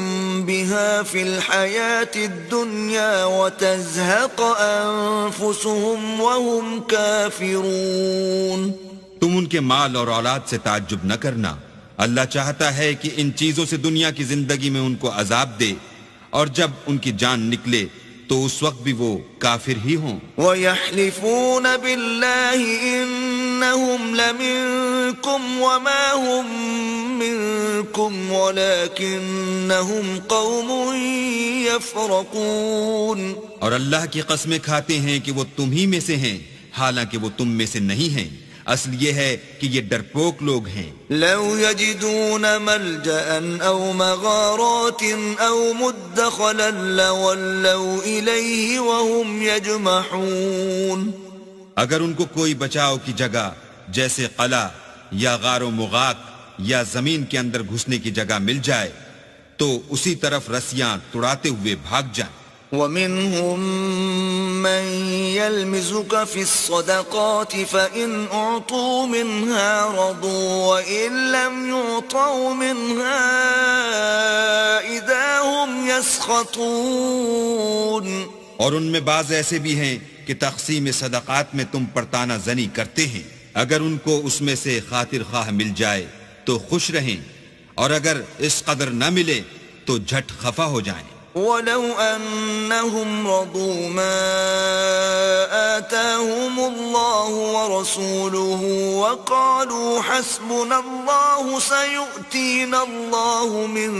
بها في الحياة الدنيا وتزهق أنفسهم وهم كافرون. تم ان کے مال اور اولاد سے تعجب نہ کرنا، اللہ چاہتا ہے کہ ان چیزوں سے دنیا کی زندگی میں ان کو عذاب دے، اور جب ان کی جان نکلے تو اس وقت بھی وہ کافر ہی ہوں. وَيَحْلِفُونَ بِاللَّهِ إِنَّهُمْ لَمِنكُمْ وَمَا هُمْ مِنكُمْ وَلَكِنَّهُمْ قَوْمٌ يَفْرَقُونَ. اور اللہ کی قسمیں کھاتے ہیں کہ وہ تم ہی میں سے ہیں، حالانکہ وہ تم میں سے نہیں ہیں. اصل یہ ہے کہ یہ ڈرپوک لوگ ہیں. لو يجدون ملجأ أو مغارات أو مدخلا لولوا إليه وهم يجمحون. اگر ان کو کوئی بچاؤ کی جگہ جیسے قلعہ یا غار و مغاق یا زمین کے اندر گھسنے کی جگہ مل جائے تو اسی طرف رسیاں توڑاتے ہوئے بھاگ جائیں. ومنهم من يلمزك في الصدقات فإن أعطوا منها رضوا وإن لم يعطوا منها إذا هم يسخطون. اور ان میں بعض ایسے بھی ہیں کہ تقسیم صدقات میں تم پر تانا زنی کرتے ہیں، اگر ان کو اس میں سے خاطر خواہ مل جائے تو خوش رہیں، اور اگر اس قدر نہ ملے تو جھٹ خفا ہو جائیں. ولو أنهم رضوا ما آتاهم الله ورسوله وقالوا حسبنا الله سيؤتينا الله من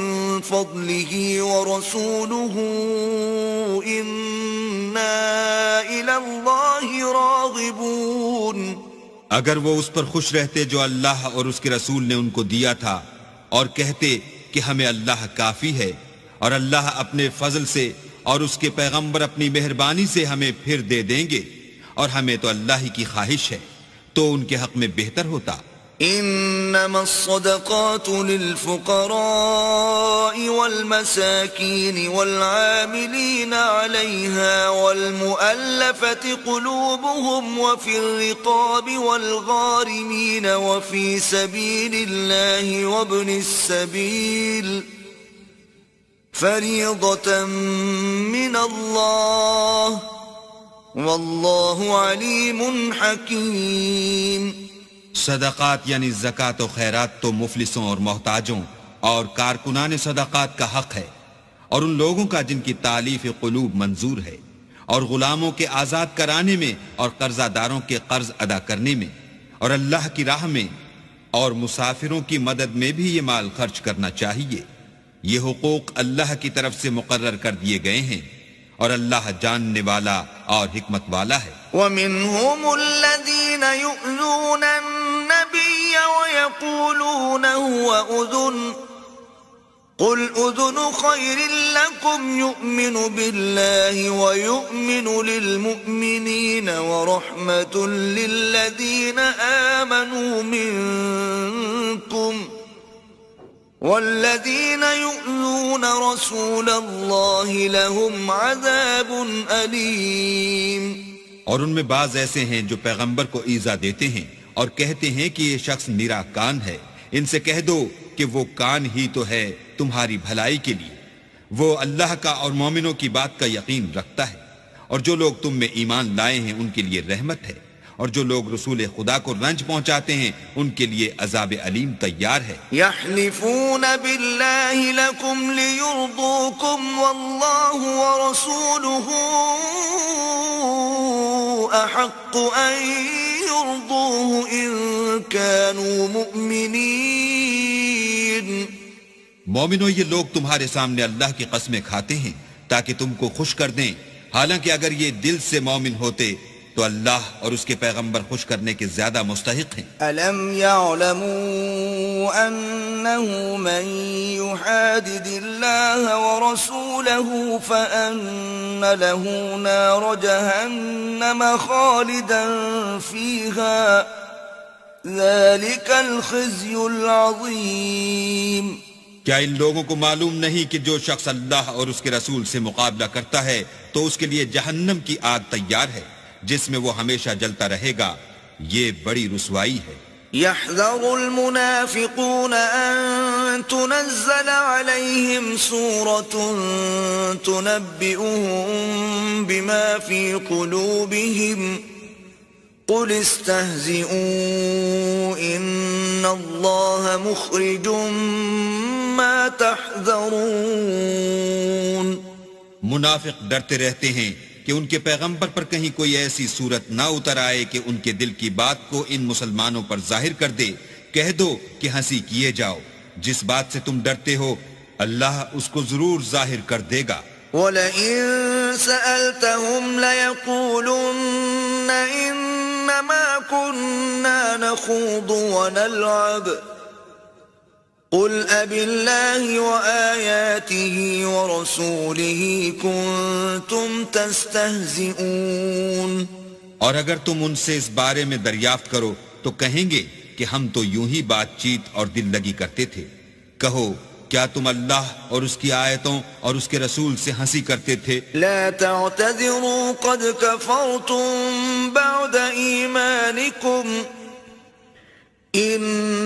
فضله ورسوله إنا إلى الله راغبون. اگر وہ اس پر خوش رہتے جو اللہ اور اس کے رسول نے ان کو دیا تھا، اور کہتے کہ ہمیں اللہ کافی ہے، اور اللہ اپنے فضل سے اور اس کے پیغمبر اپنی مہربانی سے ہمیں پھر دے دیں گے، اور ہمیں تو اللہ ہی کی خواہش ہے، تو ان کے حق میں بہتر ہوتا. انما الصدقات للفقراء والمساكين والعاملين عليها والمؤلفة قلوبهم وفي الرقاب والغارمين وفي سبيل الله وابن السبيل فریضة من اللہ واللہ علیم حکیم. صدقات یعنی زکوٰۃ و خیرات تو مفلسوں اور محتاجوں اور کارکنان صدقات کا حق ہے، اور ان لوگوں کا جن کی تالیف قلوب منظور ہے، اور غلاموں کے آزاد کرانے میں اور قرضہ داروں کے قرض ادا کرنے میں، اور اللہ کی راہ میں اور مسافروں کی مدد میں بھی یہ مال خرچ کرنا چاہیے. یہ حقوق اللہ کی طرف سے مقرر کر دیے گئے ہیں، اور اللہ جاننے والا اور حکمت والا ہے. وَمِنْهُمُ الَّذِينَ يُؤْذُونَ النَّبِيَّ وَيَقُولُونَ هُوَ أُذُنٌ قُلْ أُذُنُ خَيْرٍ لَكُمْ يُؤْمِنُ بِاللَّهِ وَيُؤْمِنُ لِلْمُؤْمِنِينَ وَرَحْمَةٌ لِلَّذِينَ آمَنُوا مِنْكُمْ والذین یؤذون رسول اللہ لهم عذاب علیم. اور ان میں بعض ایسے ہیں جو پیغمبر کو ایذا دیتے ہیں اور کہتے ہیں کہ یہ شخص نیرا کان ہے. ان سے کہہ دو کہ وہ کان ہی تو ہے تمہاری بھلائی کے لیے، وہ اللہ کا اور مومنوں کی بات کا یقین رکھتا ہے، اور جو لوگ تم میں ایمان لائے ہیں ان کے لیے رحمت ہے، اور جو لوگ رسول خدا کو رنج پہنچاتے ہیں ان کے لیے عذاب علیم تیار ہے. یحلفون باللہ لکم لیرضوکم واللہ ورسولہ احق ان يرضوه إن كانوا مؤمنين مومنو، یہ لوگ تمہارے سامنے اللہ کی قسمیں کھاتے ہیں تاکہ تم کو خوش کر دیں، حالانکہ اگر یہ دل سے مومن ہوتے تو اللہ اور اس کے پیغمبر خوش کرنے کے زیادہ مستحق ہیں۔ أَلَمْ يَعْلَمُوا أَنَّهُ مَنْ يُحَادِدِ اللَّهَ وَرَسُولَهُ فَأَنَّ لَهُ نَارَ جَهَنَّمَ خَالِدًا فِيهَا ذَلِكَ الْخِزْيُ الْعَظِيمُ۔ کیا ان لوگوں کو معلوم نہیں کہ جو شخص اللہ اور اس کے رسول سے مقابلہ کرتا ہے تو اس کے لیے جہنم کی آگ تیار ہے جس میں وہ ہمیشہ جلتا رہے گا، یہ بڑی رسوائی ہے۔ يحذر المنافقون أن تنزل عليهم سورة تنبئهم بما في قلوبهم قل استهزئوا إن الله مخرج ما تحذرون۔ منافق ڈرتے رہتے ہیں کہ ان کے پیغمبر پر کہیں کوئی ایسی صورت نہ اتر آئے کہ ان کے دل کی بات کو ان مسلمانوں پر ظاہر کر دے۔ کہہ دو کہ ہنسی کیے جاؤ، جس بات سے تم ڈرتے ہو اللہ اس کو ضرور ظاہر کر دے گا۔ وَلَئِن سَأَلْتَهُمْ لَيَقُولُنَّ إِنَّمَا كُنَّا نَخُوضُ وَنَلْعَبُ قُلْ أَبِاللَّهِ وَآيَاتِهِ وَرَسُولِهِ كُنتُمْ تَسْتَهْزِئُونَ۔ اور اگر تم ان سے اس بارے میں دریافت کرو تو کہیں گے کہ ہم تو یوں ہی بات چیت اور دل لگی کرتے تھے۔ کہو کیا تم اللہ اور اس کی آیتوں اور اس کے رسول سے ہنسی کرتے تھے؟ لا تعتذروا قد كفرتم بعد ایمانکم ان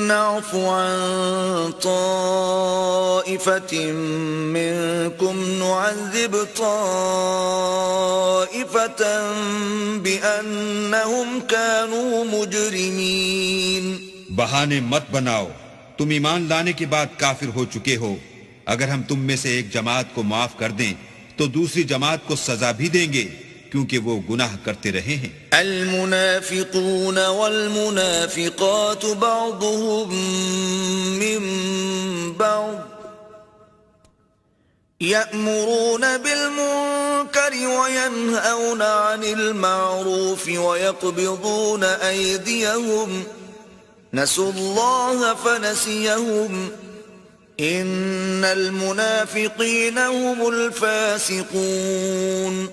نعفو عن طائفة منكم نعذب طائفة بأنهم كانوا مجرمين۔ بہانے مت بناؤ، تم ایمان لانے کے بعد کافر ہو چکے ہو۔ اگر ہم تم میں سے ایک جماعت کو معاف کر دیں تو دوسری جماعت کو سزا بھی دیں گے کیونکہ وہ گناہ کرتے رہے ہیں۔ المنافقون والمنافقات بعضهم من بعض يأمرون بالمنكر وينهون عن المعروف ويقبضون أيديهم نسوا الله فنسيهم إن المنافقين هم الفاسقون۔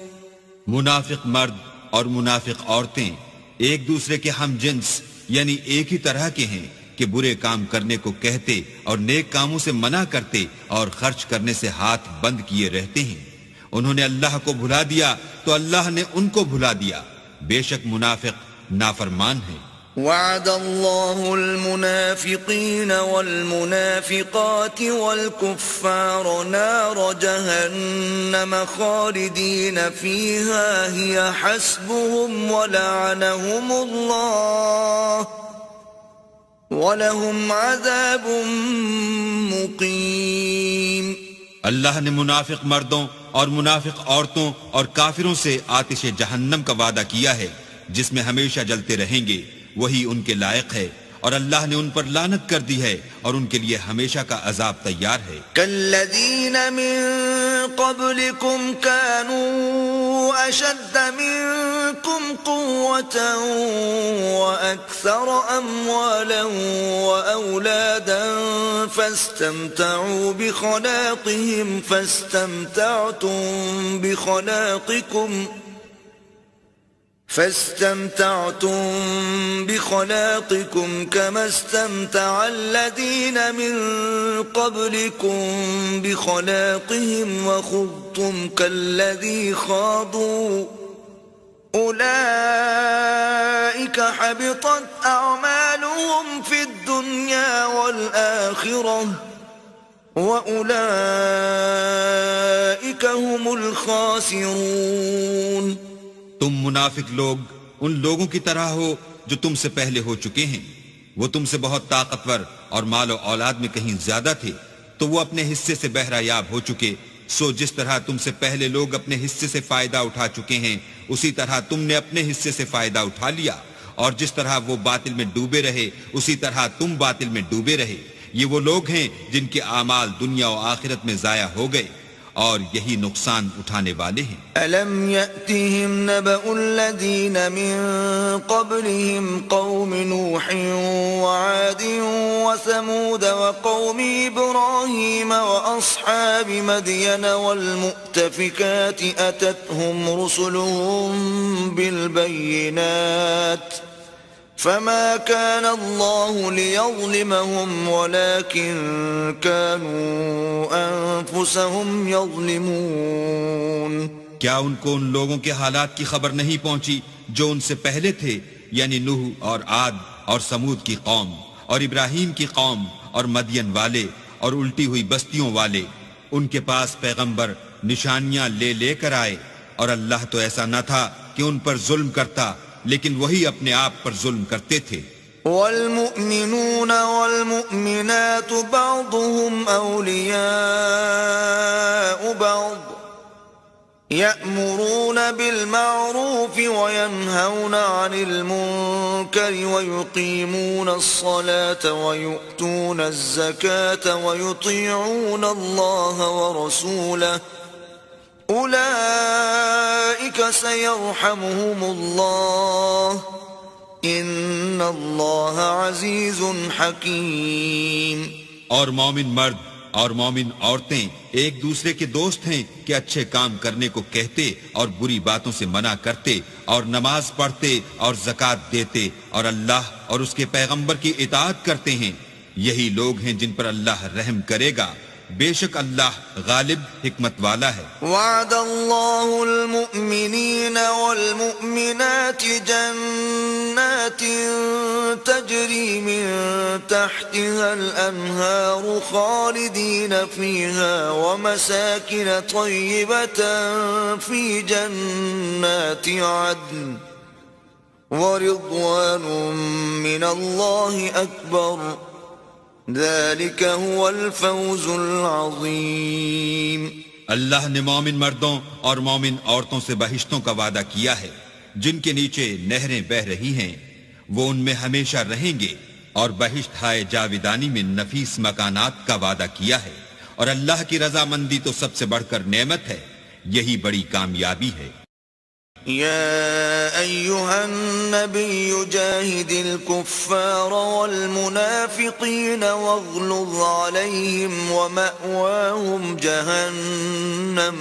منافق مرد اور منافق عورتیں ایک دوسرے کے ہم جنس یعنی ایک ہی طرح کے ہیں کہ برے کام کرنے کو کہتے اور نیک کاموں سے منع کرتے اور خرچ کرنے سے ہاتھ بند کیے رہتے ہیں۔ انہوں نے اللہ کو بھلا دیا تو اللہ نے ان کو بھلا دیا، بے شک منافق نافرمان ہیں۔ وعد الله المنافقين والمنافقات والكفار نار جهنم خالدين فيها هي حسبهم ولعنهم الله ولهم عذاب مقيم۔ اللہ نے منافق مردوں اور منافق عورتوں اور کافروں سے آتش جہنم کا وعدہ کیا ہے جس میں ہمیشہ جلتے رہیں گے، وہی ان کے لائق ہے، اور اللہ نے ان پر لعنت کر دی ہے اور ان کے لیے ہمیشہ کا عذاب تیار ہے۔ كالذین من قبلكم كانوا اشد منكم قوة واكثر اموالا واولادا فاستمتعوا بخلاقكم كما استمتع الذين من قبلكم بخلاقهم وخضتم كالذي خاضوا أولئك حبطت أعمالهم في الدنيا والآخرة وأولئك هم الخاسرون۔ تم منافق لوگ ان لوگوں کی طرح ہو جو تم سے پہلے ہو چکے ہیں، وہ تم سے بہت طاقتور اور مال و اولاد میں کہیں زیادہ تھے تو وہ اپنے حصے سے بہرہ یاب ہو چکے، سو جس طرح تم سے پہلے لوگ اپنے حصے سے فائدہ اٹھا چکے ہیں اسی طرح تم نے اپنے حصے سے فائدہ اٹھا لیا، اور جس طرح وہ باطل میں ڈوبے رہے اسی طرح تم باطل میں ڈوبے رہے. یہ وہ لوگ ہیں جن کے اعمال دنیا و آخرت میں ضائع ہو گئے اور یہی نقصان اٹھانے والے ہیں. أَلَمْ يَأْتِهِمْ نَبَأُ الَّذِينَ مِن قَبْلِهِمْ قَوْمِ نُوحٍ وَعَادٍ وَثَمُودَ وَقَوْمِ إِبْرَاهِيمَ وَأَصْحَابِ مَدْيَنَ وَالْمُؤْتَفِكَاتِ أَتَتْهُمْ رُسُلُهُم بِالْبَيِّنَاتِ فما كان الله ليظلمهم ولكن كانوا أنفسهم يظلمون. کیا ان کو ان لوگوں کے حالات کی خبر نہیں پہنچی جو ان سے پہلے تھے، یعنی نوح اور عاد اور سمود کی قوم اور ابراہیم کی قوم اور مدین والے اور الٹی ہوئی بستیوں والے؟ ان کے پاس پیغمبر نشانیاں لے لے کر آئے، اور اللہ تو ایسا نہ تھا کہ ان پر ظلم کرتا، لیکن وہی اپنے آپ پر ظلم کرتے تھے. والمؤمنون والمؤمنات بعضهم أولياء بعض يأمرون بالمعروف وينهون عن المنكر ويقيمون الصلاة ويؤتون الزكاة ويطيعون الله ورسوله أولئك سيرحمهم الله إن الله عزيز حكيم. اور مومن مرد اور مومن عورتیں ایک دوسرے کے دوست ہیں کہ اچھے کام کرنے کو کہتے اور بری باتوں سے منع کرتے اور نماز پڑھتے اور زکوٰۃ دیتے اور اللہ اور اس کے پیغمبر کی اطاعت کرتے ہیں. یہی لوگ ہیں جن پر اللہ رحم کرے گا، بے شک اللہ غالب حکمت والا ہے. وعد الله المؤمنين والمؤمنات جنات تجري من تحتها الأنهار خالدين فيها ومساكن طيبة في جنات عدن ورضوان من الله أكبر ذلك هو الفوز العظیم. اللہ نے مومن مردوں اور مومن عورتوں سے بہشتوں کا وعدہ کیا ہے جن کے نیچے نہریں بہ رہی ہیں، وہ ان میں ہمیشہ رہیں گے، اور بہشت ہائے جاویدانی میں نفیس مکانات کا وعدہ کیا ہے، اور اللہ کی رضامندی تو سب سے بڑھ کر نعمت ہے، یہی بڑی کامیابی ہے. يا أيها النبي جاهد الكفار والمنافقين واغلظ عليهم ومأواهم جهنم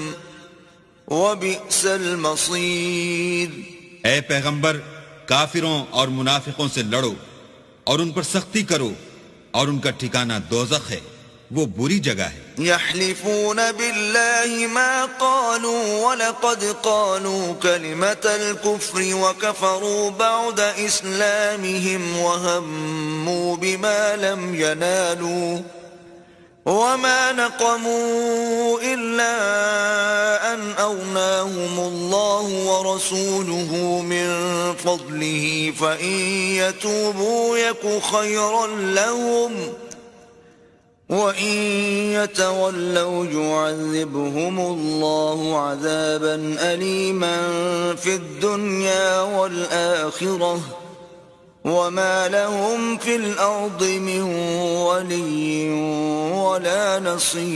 وبئس المصير. اے پیغمبر، کافروں اور منافقوں سے لڑو اور ان پر سختی کرو، اور ان کا ٹھکانہ دوزخ ہے، وہ بری جگہ ہے. يحلفون بالله ما قالوا ولقد قالوا كلمة الكفر وكفروا بعد إسلامهم وهموا بما لم ينالوا وما نقموا إلا أن أغناهم الله ورسوله من فضله فإن يتوبوا يك خيرا لهم وَإِن يَتَوَلَّوْا يُعَذِّبْهُمُ اللَّهُ عَذَابًا أَلِيمًا فِي الدُّنْيَا وَالْآخِرَةِ وَمَا لَهُمْ فِي الْأَرْضِ مِنْ وَلِيٍّ وَلَا نَصِيرٍ.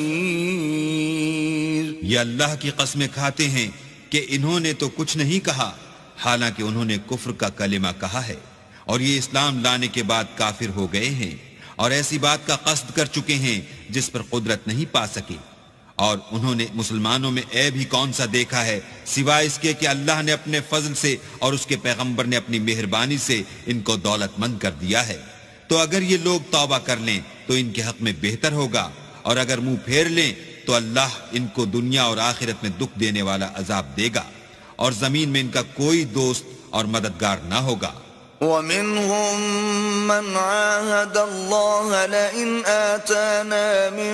یہ اللہ کی قسمیں کھاتے ہیں کہ انہوں نے تو کچھ نہیں کہا، حالانکہ انہوں نے کفر کا کلمہ کہا ہے، اور یہ اسلام لانے کے بعد کافر ہو گئے ہیں اور ایسی بات کا قصد کر چکے ہیں جس پر قدرت نہیں پا سکے. اور انہوں نے مسلمانوں میں عیب ہی کون سا دیکھا ہے سوائے اس کے کہ اللہ نے اپنے فضل سے اور اس کے پیغمبر نے اپنی مہربانی سے ان کو دولت مند کر دیا ہے. تو اگر یہ لوگ توبہ کر لیں تو ان کے حق میں بہتر ہوگا، اور اگر منہ پھیر لیں تو اللہ ان کو دنیا اور آخرت میں دکھ دینے والا عذاب دے گا، اور زمین میں ان کا کوئی دوست اور مددگار نہ ہوگا. وَمِنْهُمْ مَنْ عَاهَدَ اللَّهَ لَئِنْ آتَانَا مِنْ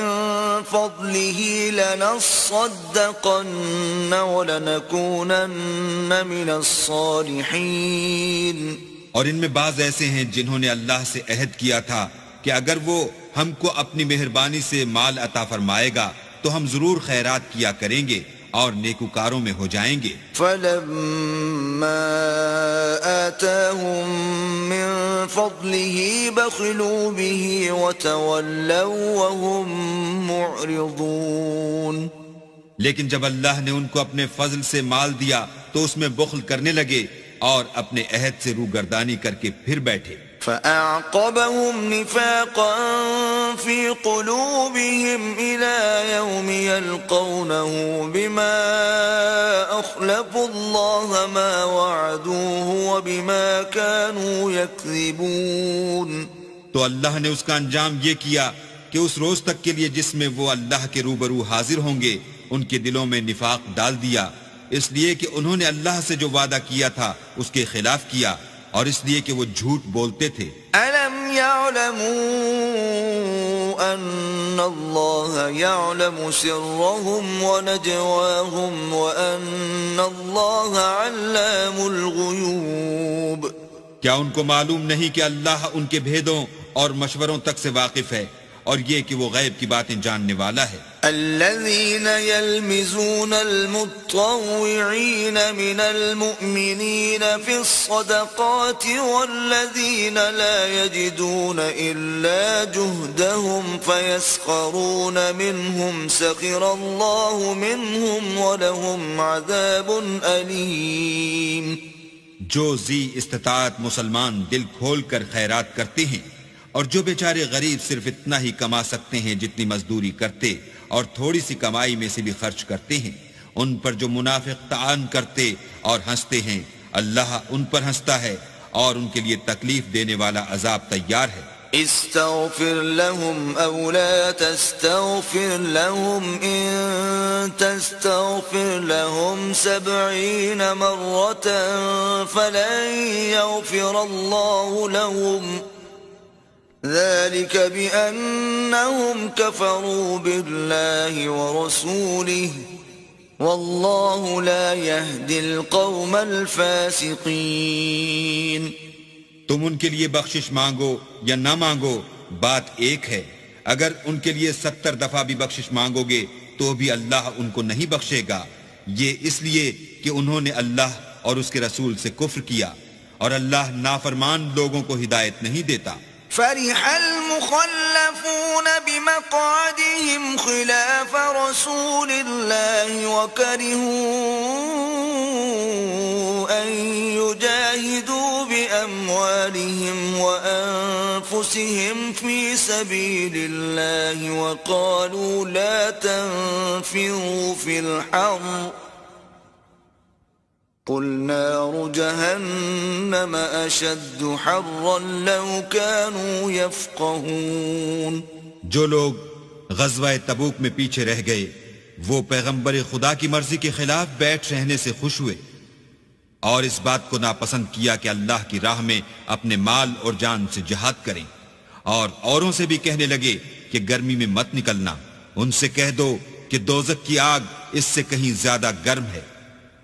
فَضْلِهِ لَنَصَّدَّقَنَّ وَلَنَكُونَنَّ مِنَ الصَّالِحِينَ. اور ان میں بعض ایسے ہیں جنہوں نے اللہ سے عہد کیا تھا کہ اگر وہ ہم کو اپنی مہربانی سے مال عطا فرمائے گا تو ہم ضرور خیرات کیا کریں گے اور نیکوکاروں میں ہو جائیں گے۔ فلما آتاهم من فضله بخلوا به وتولوا وهم معرضون۔ لیکن جب اللہ نے ان کو اپنے فضل سے مال دیا تو اس میں بخل کرنے لگے اور اپنے عہد سے روگردانی کر کے پھر بیٹھے۔ فأعقبهم نفاقا في قلوبهم إلى يوم يلقونه بما أخلفوا الله ما وعدوه وبما كانوا يكذبون۔ تو اللہ نے اس کا انجام یہ کیا کہ اس روز تک کے لیے جس میں وہ اللہ کے روبرو حاضر ہوں گے ان کے دلوں میں نفاق ڈال دیا، اس لیے کہ انہوں نے اللہ سے جو وعدہ کیا تھا اس کے خلاف کیا، اور اس لیے کہ وہ جھوٹ بولتے تھے۔ أَلَمْ يَعْلَمُوا أَنَّ اللَّهَ يَعْلَمُ سِرَّهُمْ وَنَجْوَاهُمْ وَأَنَّ اللَّهَ عَلَّامُ الْغُيُوبِ۔ کیا ان کو معلوم نہیں کہ اللہ ان کے بھیدوں اور مشوروں تک سے واقف ہے، اور یہ کہ وہ غیب کی باتیں جاننے والا ہے۔ الذين يلمزون المتطوعين من المؤمنين في الصدقات والذين لا يجدون إلا جهدهم فيسخرون منهم سخر الله منهم ولهم عذاب أليم۔ جو ذی استطاعت مسلمان دل کھول کر خیرات کرتے ہیں، اور جو بیچارے غریب صرف اتنا ہی کما سکتے ہیں جتنی مزدوری کرتے اور تھوڑی سی کمائی میں سے بھی خرچ کرتے ہیں، ان پر جو منافق طعن کرتے اور ہنستے ہیں، اللہ ان پر ہنستا ہے اور ان کے لیے تکلیف دینے والا عذاب تیار ہے۔ استغفر لهم او لا تستغفر لهم ان تستغفر لهم 70 مرة فلن يغفر الله لهم ذلك بأنهم كفروا بالله ورسوله والله لا يهدي القوم الفاسقين۔ تم ان کے لیے بخشش مانگو یا نہ مانگو، بات ایک ہے۔ اگر ان کے لیے 70 دفعہ بھی بخشش مانگو گے تو بھی اللہ ان کو نہیں بخشے گا، یہ اس لیے کہ انہوں نے اللہ اور اس کے رسول سے کفر کیا، اور اللہ نافرمان لوگوں کو ہدایت نہیں دیتا۔ فرح المخلفون بمقعدهم خلاف رسول الله وكرهوا أن يجاهدوا بأموالهم وأنفسهم في سبيل الله وقالوا لا تنفروا في الحر قل نار جهنم أشد حرا لو كانوا يفقهون۔ جو لوگ غزوہ تبوک میں پیچھے رہ گئے وہ پیغمبر خدا کی مرضی کے خلاف بیٹھ رہنے سے خوش ہوئے اور اس بات کو ناپسند کیا کہ اللہ کی راہ میں اپنے مال اور جان سے جہاد کریں، اور اوروں سے بھی کہنے لگے کہ گرمی میں مت نکلنا۔ ان سے کہہ دو کہ دوزخ کی آگ اس سے کہیں زیادہ گرم ہے،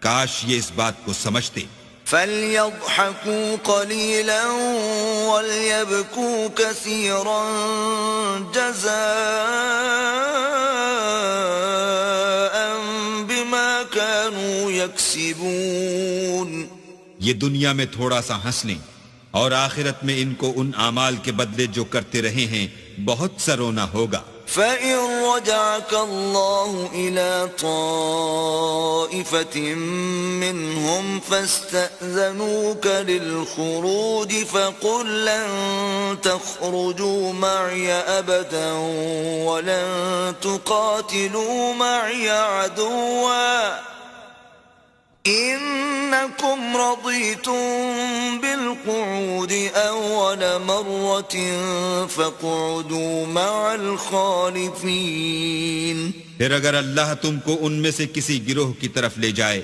کاش یہ اس بات کو سمجھتے۔ فَلْيَضْحَكُوا قَلِيلًا وَلْيَبْكُوا كَثِيرًا جَزَاءً بِمَا كَانُوا يَكْسِبُونَ۔ یہ دنیا میں تھوڑا سا ہنس لیں، اور آخرت میں ان کو ان اعمال کے بدلے جو کرتے رہے ہیں بہت سا رونا ہوگا۔ فَإِن رَّجَعَكَ اللَّهُ إِلَىٰ طَائِفَةٍ مِّنْهُمْ فَاسْتَأْذَنُوكَ لِلْخُرُوجِ فَقُل لَّن تَخْرُجُوا مَعِيَ أَبَدًا وَلَن تُقَاتِلُوا مَعِيَ عَدُوًّا إنكم رضيتم بالقعود أول مرة فاقعدوا مع الخالفين۔ پھر اگر اللہ تم کو ان میں سے کسی گروہ کی طرف لے جائے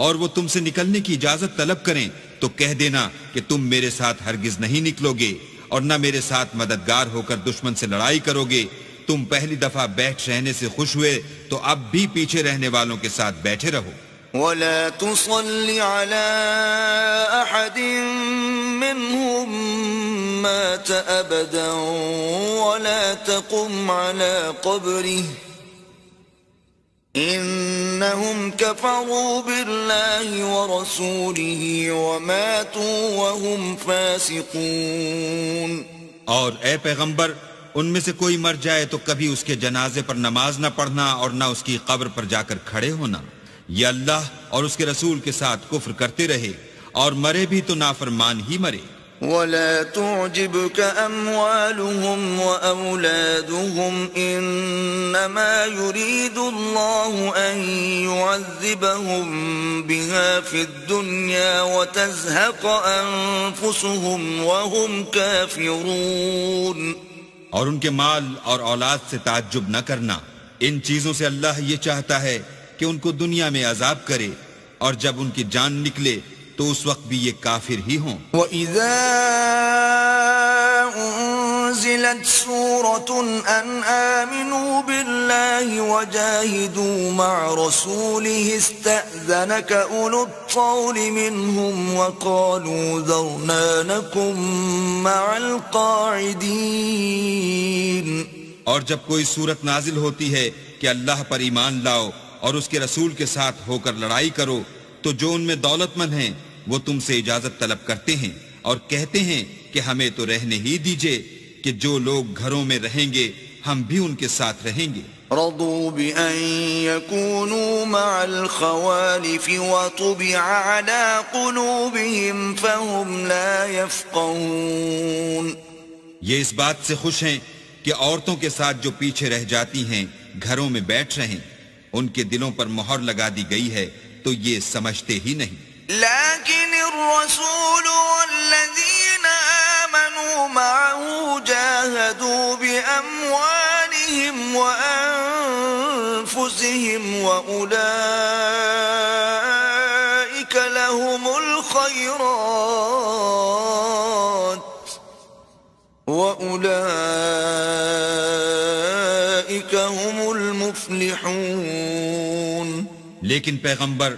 اور وہ تم سے نکلنے کی اجازت طلب کریں تو کہہ دینا کہ تم میرے ساتھ ہرگز نہیں نکلو گے اور نہ میرے ساتھ مددگار ہو کر دشمن سے لڑائی کرو گے۔ تم پہلی دفعہ بیٹھ رہنے سے خوش ہوئے تو اب بھی پیچھے رہنے والوں کے ساتھ بیٹھے رہو۔ ولا تصل على أحد منهم مات أبدا ولا تقم على قبره إنهم كفروا بالله ورسوله وماتوا وهم فاسقون. اور اے پیغمبر، ان میں سے کوئی مر جائے تو کبھی اس کے جنازے پر نماز نہ پڑھنا اور نہ اس کی قبر پر جا کر کھڑے ہونا. یہ اللہ اور اس کے رسول کے ساتھ کفر کرتے رہے اور مرے بھی تو نافرمان ہی مرے. ولا تعجبك أموالهم وأولادهم إنما يريد الله أن يعذبهم بها في الدنيا وتزهق أنفسهم وهم كافرون. اور ان کے مال اور اولاد سے تعجب نہ کرنا، ان چیزوں سے اللہ یہ چاہتا ہے کہ ان کو دنیا میں عذاب کرے اور جب ان کی جان نکلے تو اس وقت بھی یہ کافر ہی ہوں. وَإِذَا أُنزِلَتْ سُورَةٌ أَنْ آمِنُوا بِاللَّهِ وَجَاهِدُوا مَعَ رَسُولِهِ اسْتَأْذَنَكَ أُولُو الطَّوْلِ مِنْهُمْ وَقَالُوا ذَرْنَا نَكُن مَّعَ الْقَاعِدِينَ. اور جب کوئی صورت نازل ہوتی ہے کہ اللہ پر ایمان لاؤ اور اس کے رسول کے ساتھ ہو کر لڑائی کرو تو جو ان میں دولت مند ہیں وہ تم سے اجازت طلب کرتے ہیں اور کہتے ہیں کہ ہمیں تو رہنے ہی دیجئے کہ جو لوگ گھروں میں رہیں گے ہم بھی ان کے ساتھ رہیں گے. رضوا بأن يكونوا مع الخوالف وطبع على قلوبهم فهم لا يفقهون. یہ اس بات سے خوش ہیں کہ عورتوں کے ساتھ جو پیچھے رہ جاتی ہیں گھروں میں بیٹھ رہیں، ان کے دلوں پر مہر لگا دی گئی ہے تو یہ سمجھتے ہی نہیں. لیکن الرسول والذین آمنوا معه جاہدوا بأموالهم وأنفسهم وأولئک لهم الخیرات وأولئک هم المفلحون. لیکن پیغمبر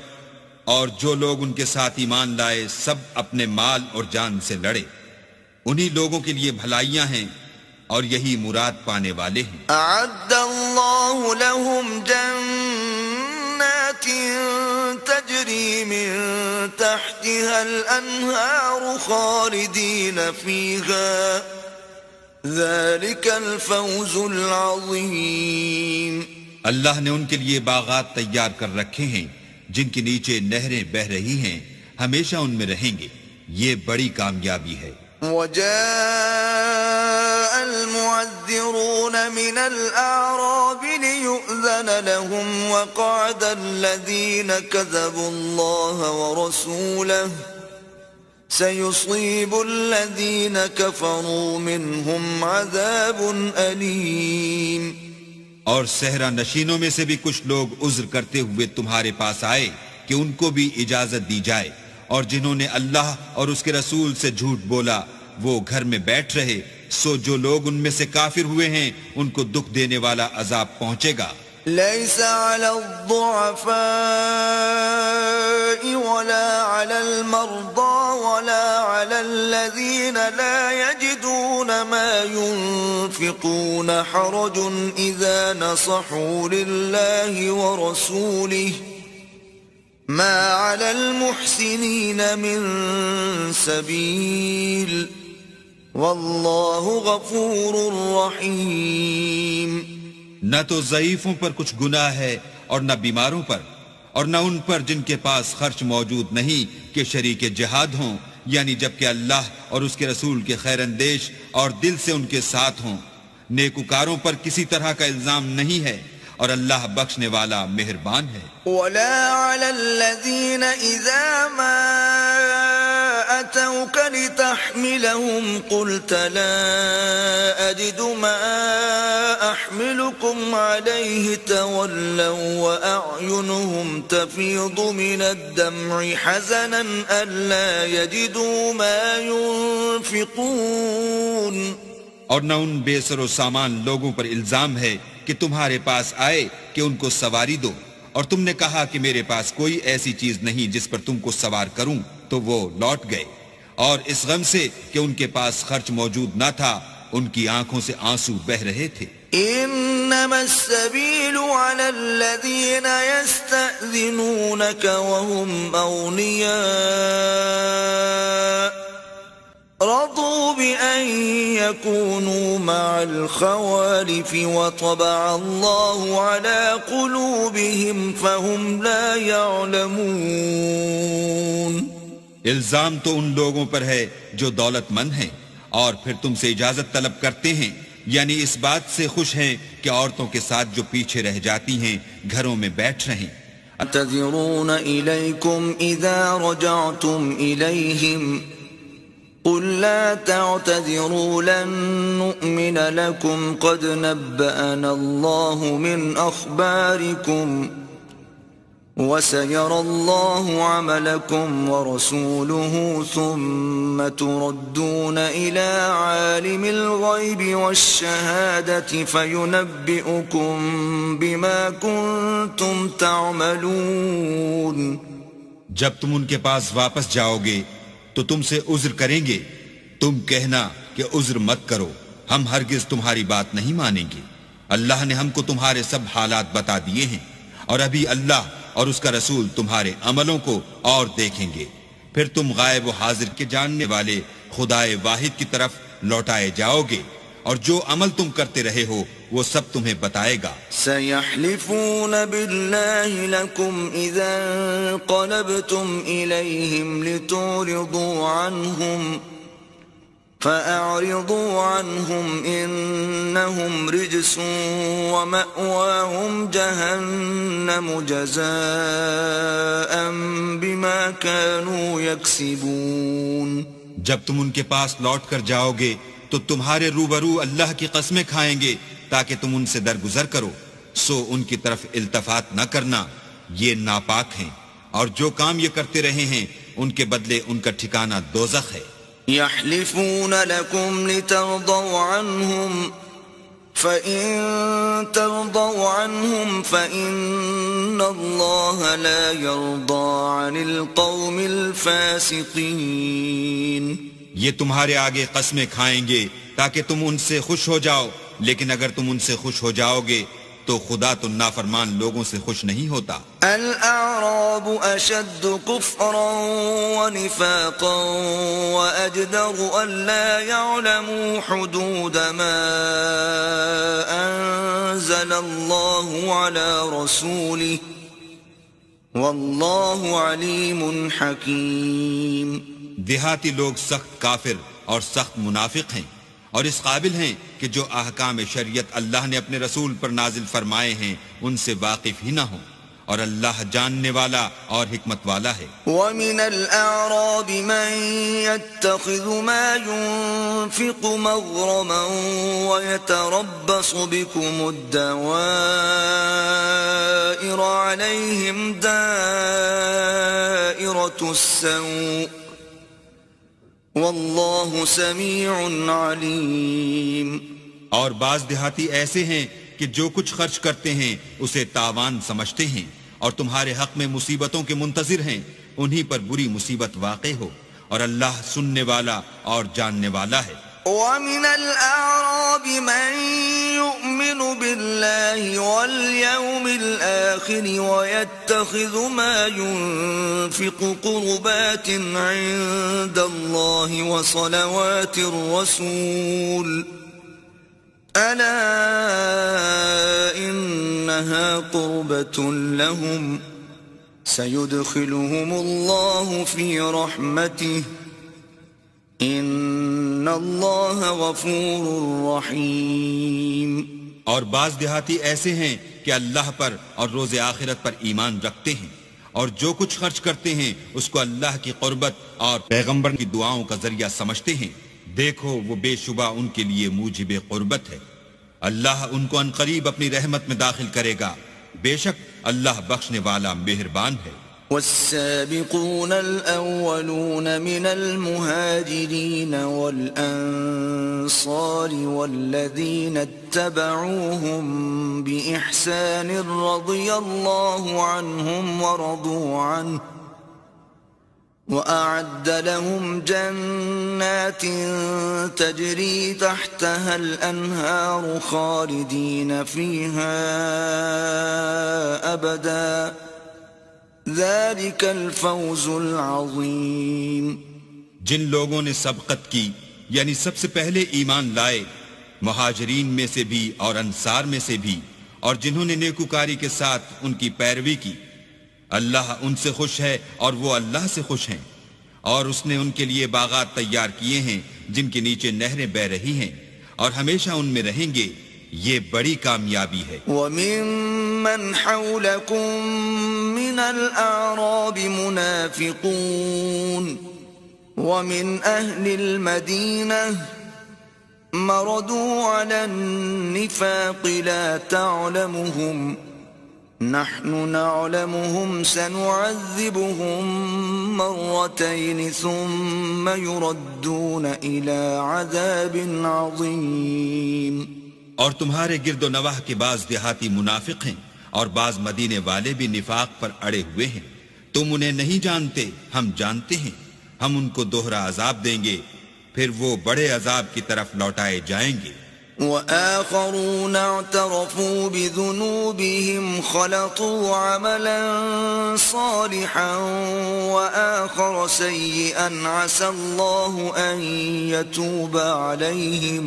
اور جو لوگ ان کے ساتھ ایمان لائے سب اپنے مال اور جان سے لڑے، انہی لوگوں کے لیے بھلائیاں ہیں اور یہی مراد پانے والے ہیں. اعد اللہ لهم جنات تجری من تحتها الانہار خالدین فیہا ذلک الفوز العظیم. اللہ نے ان کے لیے باغات تیار کر رکھے ہیں جن کے نیچے نہریں بہ رہی ہیں، ہمیشہ ان میں رہیں گے، یہ بڑی کامیابی ہے. وجاء المعذرون من الأعراب ليؤذن لهم وقعد الذين كذبوا الله ورسوله سيصيب الذين كفروا منهم عذاب أليم. اور صحرا نشینوں میں سے بھی کچھ لوگ عذر کرتے ہوئے تمہارے پاس آئے کہ ان کو بھی اجازت دی جائے، اور جنہوں نے اللہ اور اس کے رسول سے جھوٹ بولا وہ گھر میں بیٹھ رہے، سو جو لوگ ان میں سے کافر ہوئے ہیں ان کو دکھ دینے والا عذاب پہنچے گا. ليس على الضعفاء ولا على المرضى ولا على الذين لا يجدون ما ينفقون حرج إذا نصحوا لله ورسوله ما على المحسنين من سبيل والله غفور رحيم. نہ تو ضعیفوں پر کچھ گناہ ہے اور نہ بیماروں پر، اور نہ ان پر جن کے پاس خرچ موجود نہیں کہ شریک جہاد ہوں، یعنی جبکہ اللہ اور اس کے رسول کے خیر اندیش اور دل سے ان کے ساتھ ہوں. نیکوکاروں پر کسی طرح کا الزام نہیں ہے اور اللہ بخشنے والا مہربان ہے. ولا على الذين إذا ما أتوك لتحملهم قلت لا أجد ما أحملكم عليه تولوا وأعينهم تفيض من الدمع حزنا ألا يجدوا ما ينفقون. اور نہ ان بے سر و سامان لوگوں پر الزام ہے کہ تمہارے پاس آئے کہ ان کو سواری دو، اور تم نے کہا کہ میرے پاس کوئی ایسی چیز نہیں جس پر تم کو سوار کروں، تو وہ لوٹ گئے، اور اس غم سے کہ ان کے پاس خرچ موجود نہ تھا ان کی آنکھوں سے آنسو بہ رہے تھے۔ انما السبيل على الذين يستأذنونك وهم اغنياء رضوا بأن يكونوا مع الخوالف وطبع الله على قلوبهم فهم لا يعلمون۔ الزام تو ان لوگوں پر ہے جو دولت مند ہیں اور پھر تم سے اجازت طلب کرتے ہیں، یعنی اس بات سے خوش ہیں کہ عورتوں کے ساتھ جو پیچھے رہ جاتی ہیں گھروں میں بیٹھ رہیں۔ اعتذرون إليكم إذا رجعتم إليهم قل لا تعتذروا لن نؤمن لكم قد نبأنا الله من أخباركم وسيرى الله عملكم ورسوله ثم تردون إلى عالم الغيب والشهادة فينبئكم بما كنتم تعملون۔ جب تم ان کے پاس واپس جاؤ گے تو تم سے عذر کریں گے، تم کہنا کہ عذر مت کرو، ہم ہرگز تمہاری بات نہیں مانیں گے، اللہ نے ہم کو تمہارے سب حالات بتا دیے ہیں، اور ابھی اللہ اور اس کا رسول تمہارے عملوں کو اور دیکھیں گے، پھر تم غائب و حاضر کے جاننے والے خدائے واحد کی طرف لوٹائے جاؤ گے، اور جو عمل تم کرتے رہے ہو وہ سب تمہیں بتائے گا۔ سيحلفون بالله لكم إذا انقلبتم إليهم لتعرضوا عنهم فأعرضوا عنهم إنهم رجس ومأواهم جهنم جزاء بما كانوا يكسبون۔ جب تم ان کے پاس لوٹ کر جاؤ گے تو تمہارے روبرو اللہ کی قسمیں کھائیں گے تاکہ تم ان سے درگزر کرو، سو ان کی طرف التفات نہ کرنا، یہ ناپاک ہیں، اور جو کام یہ کرتے رہے ہیں ان کے بدلے ان کا ٹھکانہ دوزخ ہے۔ يحلفون لكم لترضوا عنهم فإن ترضوا عنهم فإن الله لا يرضى عن القوم الفاسقين۔ یہ تمہارے آگے قسمیں کھائیں گے تاکہ تم ان سے خوش ہو جاؤ، لیکن اگر تم ان سے خوش ہو جاؤ گے تو خدا تو نافرمان لوگوں سے خوش نہیں ہوتا۔ الأعراب أشد كفرا ونفاقا وأجدر ألا يعلموا حدود ما أنزل الله على رسوله والله عليم حكيم۔ دیہاتی لوگ سخت کافر اور سخت منافق ہیں، اور اس قابل ہیں کہ جو احکام شریعت اللہ نے اپنے رسول پر نازل فرمائے ہیں ان سے واقف ہی نہ ہوں، اور اللہ جاننے والا اور حکمت والا ہے۔ وَمِنَ الْأَعْرَابِ مَن يَتَّخِذُ مَا يُنفِقُ مَغْرَمًا وَيَتَرَبَّصُ بِكُمُ الدَّوَائِرَ عَلَيْهِمْ دَائِرَةُ السَّوْءِ واللہ سمیع علیم۔ اور بعض دیہاتی ایسے ہیں کہ جو کچھ خرچ کرتے ہیں اسے تاوان سمجھتے ہیں، اور تمہارے حق میں مصیبتوں کے منتظر ہیں، انہی پر بری مصیبت واقع ہو، اور اللہ سننے والا اور جاننے والا ہے۔ وَمِنَ الْأَعْرَابِ مَن يُؤْمِنُ بِاللَّهِ وَالْيَوْمِ الْآخِرِ وَيَتَّخِذُ مَا يُنفِقُ قُرُبَاتٍ عِندَ اللَّهِ وَصَلَوَاتِ الرَّسُولِ أَلَا إِنَّهَا قُرْبَةٌ لَهُمْ سَيُدْخِلُهُمُ اللَّهُ فِي رَحْمَتِهِ ان اللہ غفور رحیم۔ اور بعض دیہاتی ایسے ہیں کہ اللہ پر اور روز آخرت پر ایمان رکھتے ہیں، اور جو کچھ خرچ کرتے ہیں اس کو اللہ کی قربت اور پیغمبر کی دعاؤں کا ذریعہ سمجھتے ہیں، دیکھو وہ بے شبہ ان کے لیے موجب قربت ہے، اللہ ان کو عنقریب اپنی رحمت میں داخل کرے گا، بے شک اللہ بخشنے والا مہربان ہے۔ والسابقون الأولون من المهاجرين والأنصار والذين اتبعوهم بإحسان رضي الله عنهم ورضوا عنه وأعد لهم جنات تجري تحتها الأنهار خالدين فيها أبدا ذلك الفوز العظيم. جن لوگوں نے سبقت کی یعنی سب سے پہلے ایمان لائے، مہاجرین میں سے بھی اور انصار میں سے بھی، اور جنہوں نے نیکوکاری کے ساتھ ان کی پیروی کی، اللہ ان سے خوش ہے اور وہ اللہ سے خوش ہیں، اور اس نے ان کے لیے باغات تیار کیے ہیں جن کے نیچے نہریں بہ رہی ہیں اور ہمیشہ ان میں رہیں گے. یہ بڑی کامیابی ہے. وَمِمَّنْ حَوْلَكُمْ مِنَ الْأَعْرَابِ مُنَافِقُونَ وَمِنْ أَهْلِ الْمَدِينَةِ مَرَدُوا عَلَى النِّفَاقِ لَا تَعْلَمُهُمْ نَحْنُ نَعْلَمُهُمْ سَنُعَذِّبُهُمْ مَرَّتَيْنِ ثُمَّ يُرَدُّونَ إِلَى عَذَابٍ عَظِيمٍ. اور تمہارے گرد و نواح کے بعض دیہاتی منافق ہیں اور بعض مدینے والے بھی نفاق پر اڑے ہوئے ہیں. تم انہیں نہیں جانتے، ہم جانتے ہیں. ہم ان کو دوہرا عذاب دیں گے، پھر وہ بڑے عذاب کی طرف لوٹائے جائیں گے. وآخرون اعترفوا بذنوبهم خلطوا عملا صالحا وآخر سيئا عسى الله أن يتوب عليهم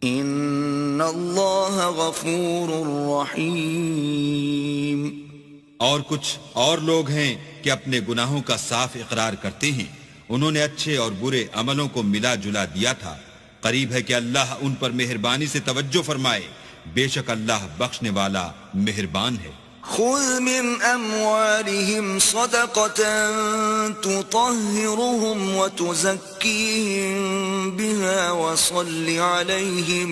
إن الله غفور رحيم. اور کچھ اور لوگ ہیں کہ اپنے گناہوں کا صاف اقرار کرتے ہیں، انہوں نے اچھے اور برے عملوں کو ملا جلا دیا تھا. قریب ہے کہ اللہ ان پر مہربانی سے توجہ فرمائے، بے شک اللہ بخشنے والا مہربان ہے. خذ من أموالهم صدقة تطهرهم وتزكيهم بها وصل عليهم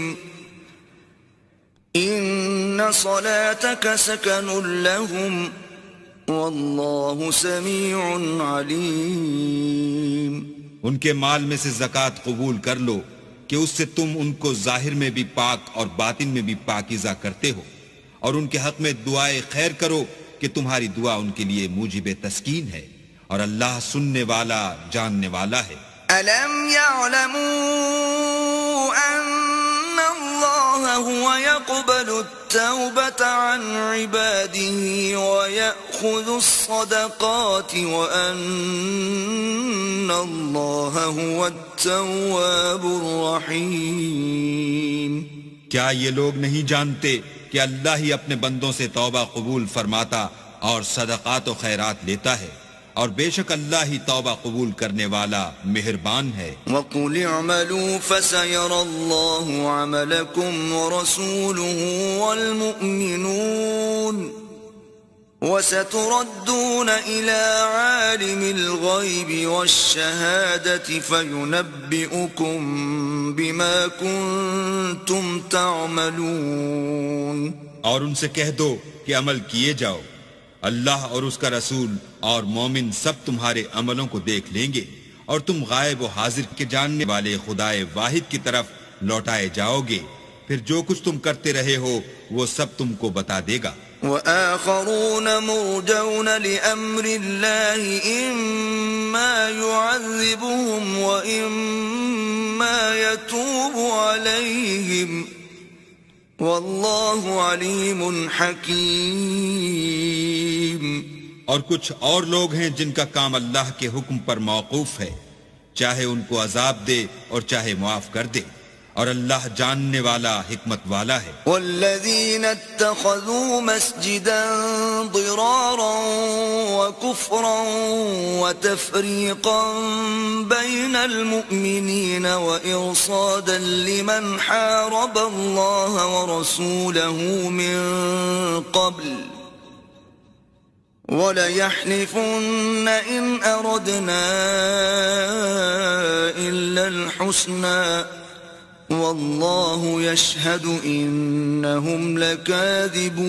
إن صلاتك سكن لهم والله سميع عليم. ان کے مال میں سے زکوٰۃ قبول کر لو کہ اس سے تم ان کو ظاہر میں بھی پاک اور باطن میں بھی پاکیزہ کرتے ہو، اور ان کے حق میں دعائے خیر کرو کہ تمہاری دعا ان کے لیے موجب تسکین ہے، اور اللہ سننے والا جاننے والا ہے. أَلَمْ يَعْلَمُوا أَنَّ اللَّهَ هُوَ يَقْبَلُ التَّوْبَةَ عَنْ عِبَادِهِ وَيَأْخُذُ الصَّدَقَاتِ وَأَنَّ اللَّهَ هُوَ التَّوَّابُ الرَّحِيمُ. کیا یہ لوگ نہیں جانتے کہ اللہ ہی اپنے بندوں سے توبہ قبول فرماتا اور صدقات و خیرات لیتا ہے، اور بے شک اللہ ہی توبہ قبول کرنے والا مہربان ہے. وَقُلِ اعْمَلُوا فَسَيَرَى اللَّهُ عَمَلَكُمْ وَرَسُولُهُ وَالْمُؤْمِنُونَ وَسَتُرَدُّونَ إِلَى عَالِمِ الْغَيْبِ وَالشَّهَادَةِ فَيُنَبِّئُكُم بِمَا كُنتُمْ تَعْمَلُونَ. اور ان سے کہہ دو کہ عمل کیے جاؤ، اللہ اور اس کا رسول اور مومن سب تمہارے عملوں کو دیکھ لیں گے، اور تم غائب و حاضر کے جاننے والے خدائے واحد کی طرف لوٹائے جاؤ گے، پھر جو کچھ تم کرتے رہے ہو وہ سب تم کو بتا دے گا. وآخرون مرجون لأمر الله إما يعذبهم وإما يتوب عليهم والله عليم حكيم. اور کچھ اور لوگ ہیں جن کا کام اللہ کے حکم پر موقوف ہے، چاہے ان کو عذاب دے اور چاہے معاف کر دے، اور اللہ جاننے والا حکمت والا ہے. والذین اتخذوا مسجدا ضرارا وكفرا وتفریقا بین المؤمنین وإرصادا لمن حارب اللہ ورسوله من قبل وَلَيَحْلِفُنَّ إِنْ أَرَدْنَا إِلَّا الْحُسْنَى وَاللَّهُ يَشْهَدُ إِنَّهُمْ لَكَاذِبُونَ.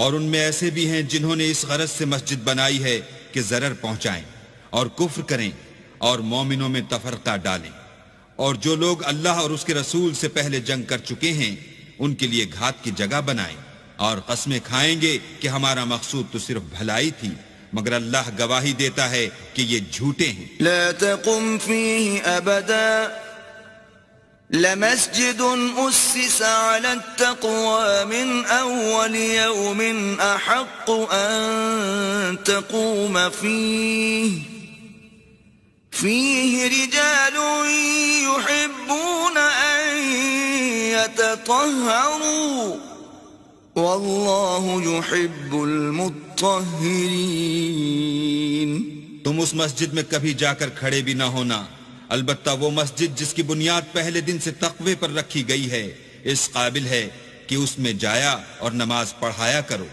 اور ان میں ایسے بھی ہیں جنہوں نے اس غرض سے مسجد بنائی ہے کہ ضرر پہنچائیں اور کفر کریں اور مومنوں میں تفرقہ ڈالیں، اور جو لوگ اللہ اور اس کے رسول سے پہلے جنگ کر چکے ہیں ان کے لیے گھات کی جگہ بنائیں، اور قسمیں کھائیں گے کہ ہمارا مقصود تو صرف بھلائی تھی مگر اللہ گواہی دیتا ہے کہ یہ جھوٹے ہیں. لا تقم فيه أبدا لمسجد أسس على التقوى من أول يوم أحق أن تقوم فيه رجال يحبون أن يتطهروا والله يحب المطهرين. تم اس مسجد میں کبھی جا کر کھڑے بھی نہ ہونا، البتہ وہ مسجد جس کی بنیاد پہلے دن سے تقوی پر رکھی گئی ہے اس قابل ہے کہ اس میں جایا اور نماز پڑھایا کرو.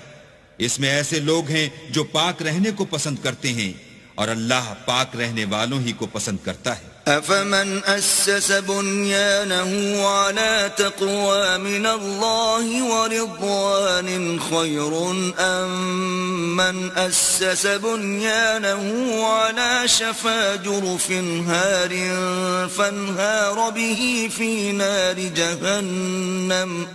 اس میں ایسے لوگ ہیں جو پاک رہنے کو پسند کرتے ہیں اور اللہ پاک رہنے والوں ہی کو پسند کرتا ہے. أفمن أسس بنيانه على تقوى من الله ورضوان خير أم من أسس بنيانه على شفا جرف هار فانهار به في نار جهنم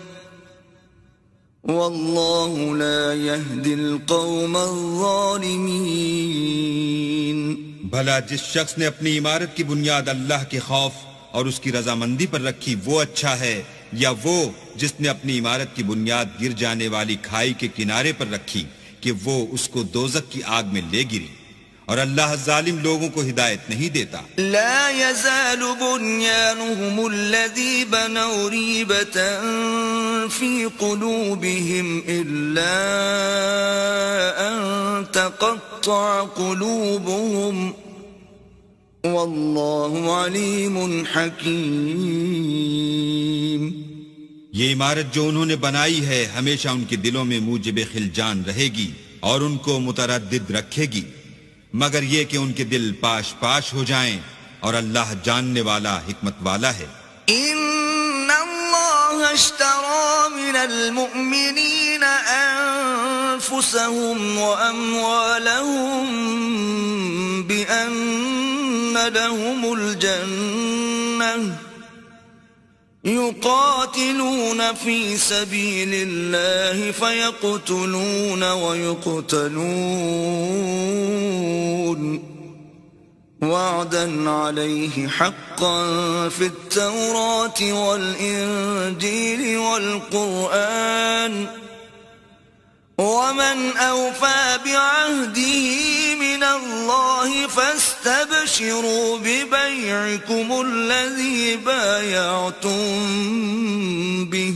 والله لا يهدي القوم الظالمين. بھلا جس شخص نے اپنی عمارت کی بنیاد اللہ کے خوف اور اس کی رضامندی پر رکھی وہ اچھا ہے، یا وہ جس نے اپنی عمارت کی بنیاد گر جانے والی کھائی کے کنارے پر رکھی کہ وہ اس کو دوزخ کی آگ میں لے گری، اور اللہ ظالم لوگوں کو ہدایت نہیں دیتا. لا يزال بنيانهم الذي بنوا ريبة في قلوبهم إلا أن تقطع قلوبهم والله عليم حكيم. یہ عمارت جو انہوں نے بنائی ہے ہمیشہ ان کے دلوں میں موجب خلجان رہے گی اور ان کو متردد رکھے گی، مگر یہ کہ ان کے دل پاش پاش ہو جائیں، اور اللہ جاننے والا حکمت والا ہے. ان اللہ اشترى من المؤمنین انفسهم واموالهم بان لهم الجنة يقاتلون في سبيل الله فيقتلون ويقتلون وعدا عليه حقا في التوراة والإنجيل والقرآن ومن أوفى بعهده من الله فاستبشروا ببيعكم الذي بايعتم به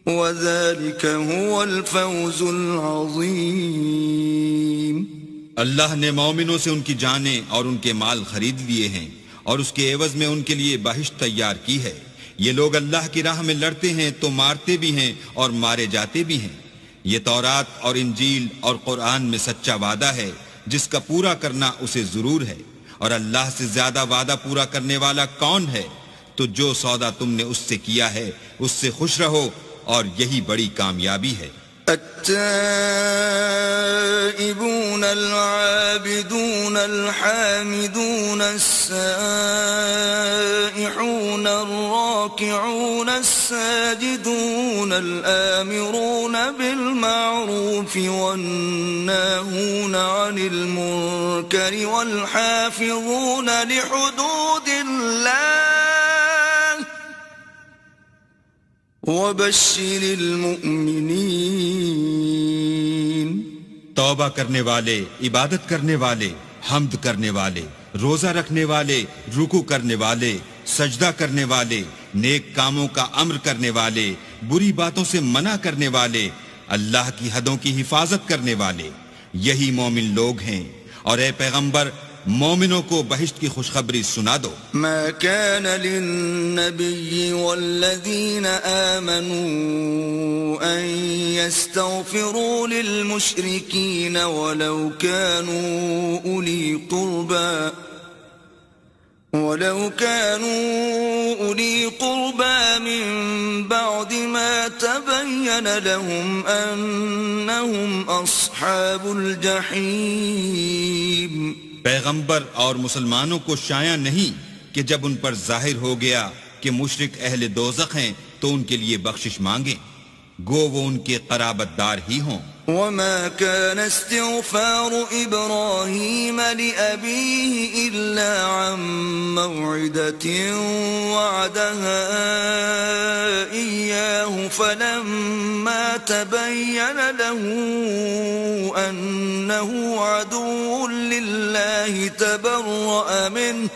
وذلك هو الفوز العظيم. اللہ نے مومنوں سے ان کی جانیں اور ان کے مال خرید لیے ہیں اور اس کے عوض میں ان کے لیے بہشت تیار کی ہے. یہ لوگ اللہ کی راہ میں لڑتے ہیں تو مارتے بھی ہیں اور مارے جاتے بھی ہیں. یہ تورات اور انجیل اور قرآن میں سچا وعدہ ہے جس کا پورا کرنا اسے ضرور ہے، اور اللہ سے زیادہ وعدہ پورا کرنے والا کون ہے؟ تو جو سودا تم نے اس سے کیا ہے اس سے خوش رہو، اور یہی بڑی کامیابی ہے. التائبون العابدون الحامدون السائحون الراكعون الساجدون الآمرون بالمعروف والناهون عن المنكر والحافظون لحدود الله وبشر المؤمنین. توبہ کرنے والے، عبادت کرنے والے، حمد کرنے والے، روزہ رکھنے والے، رکوع کرنے والے، سجدہ کرنے والے، نیک کاموں کا امر کرنے والے، بری باتوں سے منع کرنے والے، اللہ کی حدوں کی حفاظت کرنے والے، یہی مومن لوگ ہیں. اور اے پیغمبر مومنوں کو بہشت کی خوشخبری سنا دو. ما كان للنبي والذين آمنوا أن يستغفروا للمشركين ولو كانوا أولي قربى من بعد ما تبين لهم أنهم أصحاب الجحيم. پیغمبر اور مسلمانوں کو شایع نہیں کہ جب ان پر ظاہر ہو گیا کہ مشرک اہل دوزخ ہیں تو ان کے لیے بخشش مانگیں، گو وہ ان کے قرابت دار ہی ہوں. وما كان استغفار إبراهيم لأبيه إلا عن موعدة وعدها إياه فلما تبين له أنه عدو لله تبرأ منه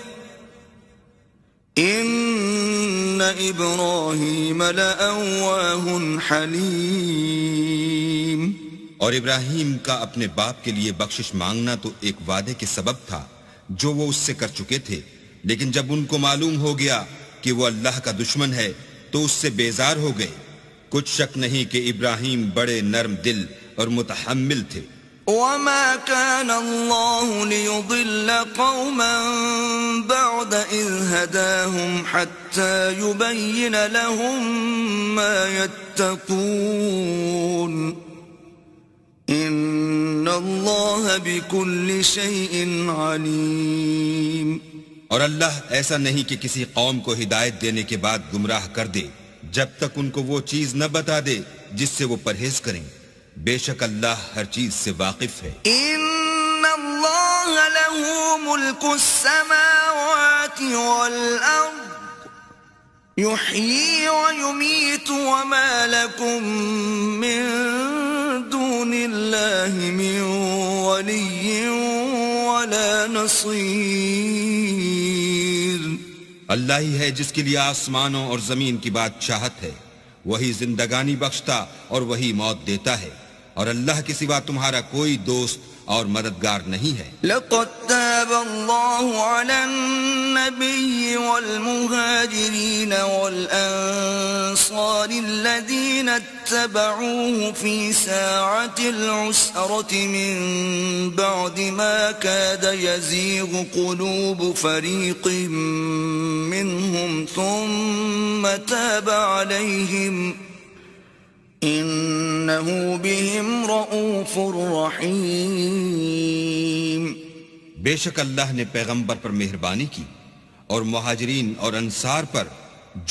إن إبراهيم لأواه حليم. اور ابراہیم کا اپنے باپ کے لیے بخشش مانگنا تو ایک وعدے کے سبب تھا جو وہ اس سے کر چکے تھے، لیکن جب ان کو معلوم ہو گیا کہ وہ اللہ کا دشمن ہے تو اس سے بیزار ہو گئے. کچھ شک نہیں کہ ابراہیم بڑے نرم دل اور متحمل تھے. وما كان الله ليضل قوما بعد إذ هداهم حتى يبين لهم ما يتقون إن الله بكل شيء عليم. اور اللہ ایسا نہیں کہ کسی قوم کو ہدایت دینے کے بعد گمراہ کر دے جب تک ان کو وہ چیز نہ بتا دے جس سے وہ پرہیز کریں. بے شک اللہ ہر چیز سے واقف ہے. ان اللہ له ملک السماوات والارض يحيي ويميت وما لكم من دون الله من ولي ولا نصير. اللہ ہی ہے جس کے لیے آسمانوں اور زمین کی بادشاہت ہے، وہی زندگانی بخشتا اور وہی موت دیتا ہے، اور اللہ کے سوا تمہارا کوئی دوست اور مددگار نہیں ہے. لقد تاب الله على النبي والمهاجرين والأنصار الذين اتبعوه في ساعة العسرة من بعد ما كاد يزيغ قلوب فريق منهم ثم تاب عليهم إنه بهم رؤوف رحيم. بے شک اللہ نے پیغمبر پر مہربانی کی اور مہاجرین اور انصار پر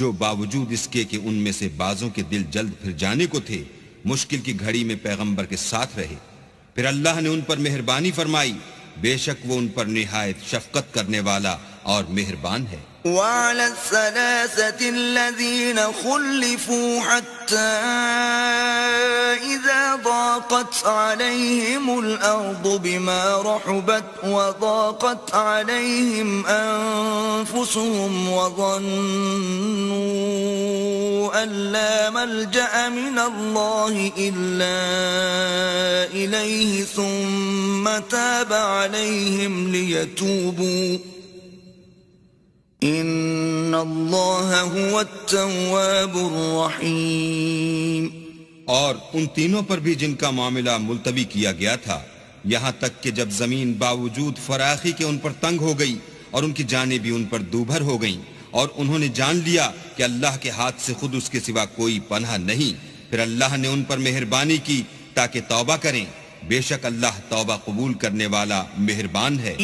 جو باوجود اس کے کہ ان میں سے بعضوں کے دل جلد پھر جانے کو تھے مشکل کی گھڑی میں پیغمبر کے ساتھ رہے، پھر اللہ نے ان پر مہربانی فرمائی. بے شک وہ ان پر نہایت شفقت کرنے والا اور مہربان ہے. وعلى الثلاثة الذين خلفوا حتى إذا ضاقت عليهم الأرض بما رحبت وضاقت عليهم أنفسهم وظنوا أن لا ملجأ من الله إلا إليه ثم تاب عليهم ليتوبوا ان اللہ هو التواب الرحیم. اور ان تینوں پر بھی جن کا معاملہ ملتوی کیا گیا تھا یہاں تک کہ جب زمین باوجود فراخی کے ان پر تنگ ہو گئی اور ان کی جانیں بھی ان پر دوبھر ہو گئیں اور انہوں نے جان لیا کہ اللہ کے ہاتھ سے خود اس کے سوا کوئی پناہ نہیں، پھر اللہ نے ان پر مہربانی کی تاکہ توبہ کریں. بے شک اللہ توبہ قبول کرنے والا مہربان ہے.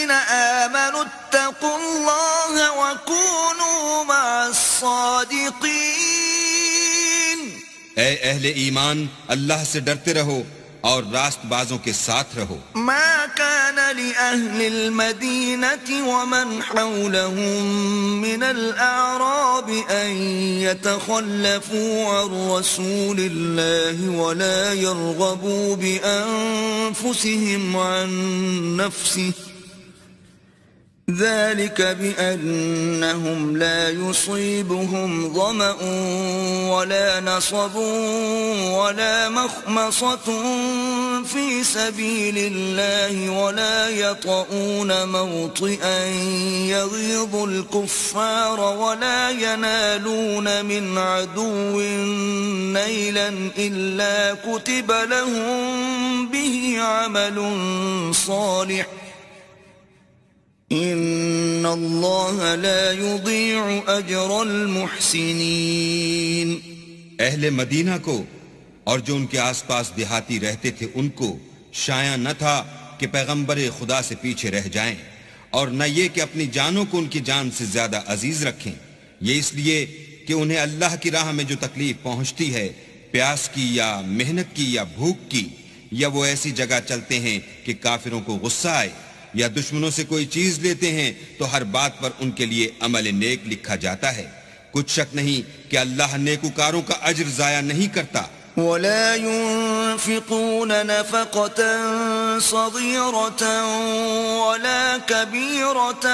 آمنوا اتقوا الله وكونوا مع الصادقين. اے اہل ایمان اللہ سے ڈرتے رہو اور راست بازوں کے ساتھ رہو. ما كان لأهل المدينة ومن حولهم من الأعراب أن يتخلفوا عن رسول الله ولا يرغبوا بأنفسهم عن نفسه ذلك بأنهم لا يصيبهم ظمأ ولا نصب ولا مخمصة في سبيل الله ولا يطؤون موطئا يغيظ الكفار ولا ينالون من عدو نيلا إلا كتب لهم به عمل صالح ان اللہ لا یضیع اجر المحسنین. اہل مدینہ کو اور جو ان کے آس پاس دیہاتی رہتے تھے ان کو شایع نہ تھا کہ پیغمبر خدا سے پیچھے رہ جائیں، اور نہ یہ کہ اپنی جانوں کو ان کی جان سے زیادہ عزیز رکھیں، یہ اس لیے کہ انہیں اللہ کی راہ میں جو تکلیف پہنچتی ہے، پیاس کی یا محنت کی یا بھوک کی، یا وہ ایسی جگہ چلتے ہیں کہ کافروں کو غصہ آئے، یا دشمنوں سے کوئی چیز لیتے ہیں تو ہر بات پر ان کے لیے عمل نیک لکھا جاتا ہے۔ کچھ شک نہیں کہ اللہ نیکوکاروں کا اجر ضائع نہیں کرتا۔ ولا ينفقون نفقة صغيرة ولا كبيرة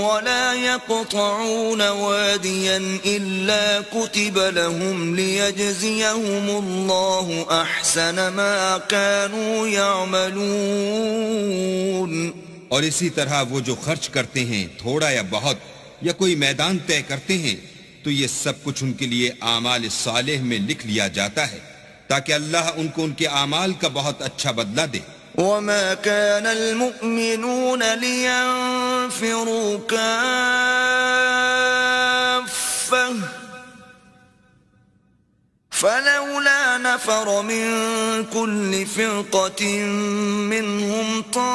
ولا يقطعون واديا إلا كتب لهم ليجزيهم الله أحسن ما كانوا يعملون۔ اور اسی طرح وہ جو خرچ کرتے ہیں تھوڑا یا بہت یا کوئی میدان طے کرتے ہیں تو یہ سب کچھ ان کے لیے اعمال صالح میں لکھ لیا جاتا ہے تاکہ اللہ ان کو ان کے اعمال کا بہت اچھا بدلہ دے۔ وما كان المؤمنون لينفروا كافة فلولا نفر من كل فرقة منهم طائفة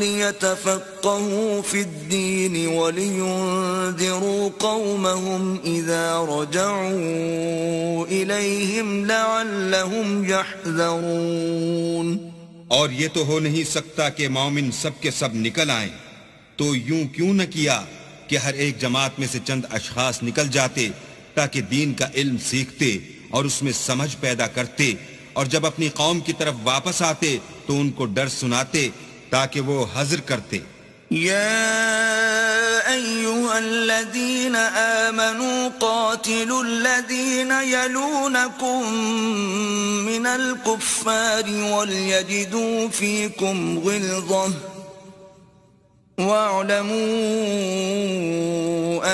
ليتفقهوا في الدين ولينذروا قومهم إذا رجعوا إليهم لعلهم يحذرون۔ اور یہ تو ہو نہیں سکتا کہ مومن سب کے سب نکل آئیں، تو یوں کیوں نہ کیا کہ ہر ایک جماعت میں سے چند اشخاص نکل جاتے تاکہ دین کا علم سیکھتے اور اس میں سمجھ پیدا کرتے، اور جب اپنی قوم کی طرف واپس آتے تو ان کو ڈر سناتے تاکہ وہ حذر کرتے۔ يا أيها الذين آمنوا قاتلوا الذين يلونكم من الكفار وليجدوا فيكم غلظة واعلموا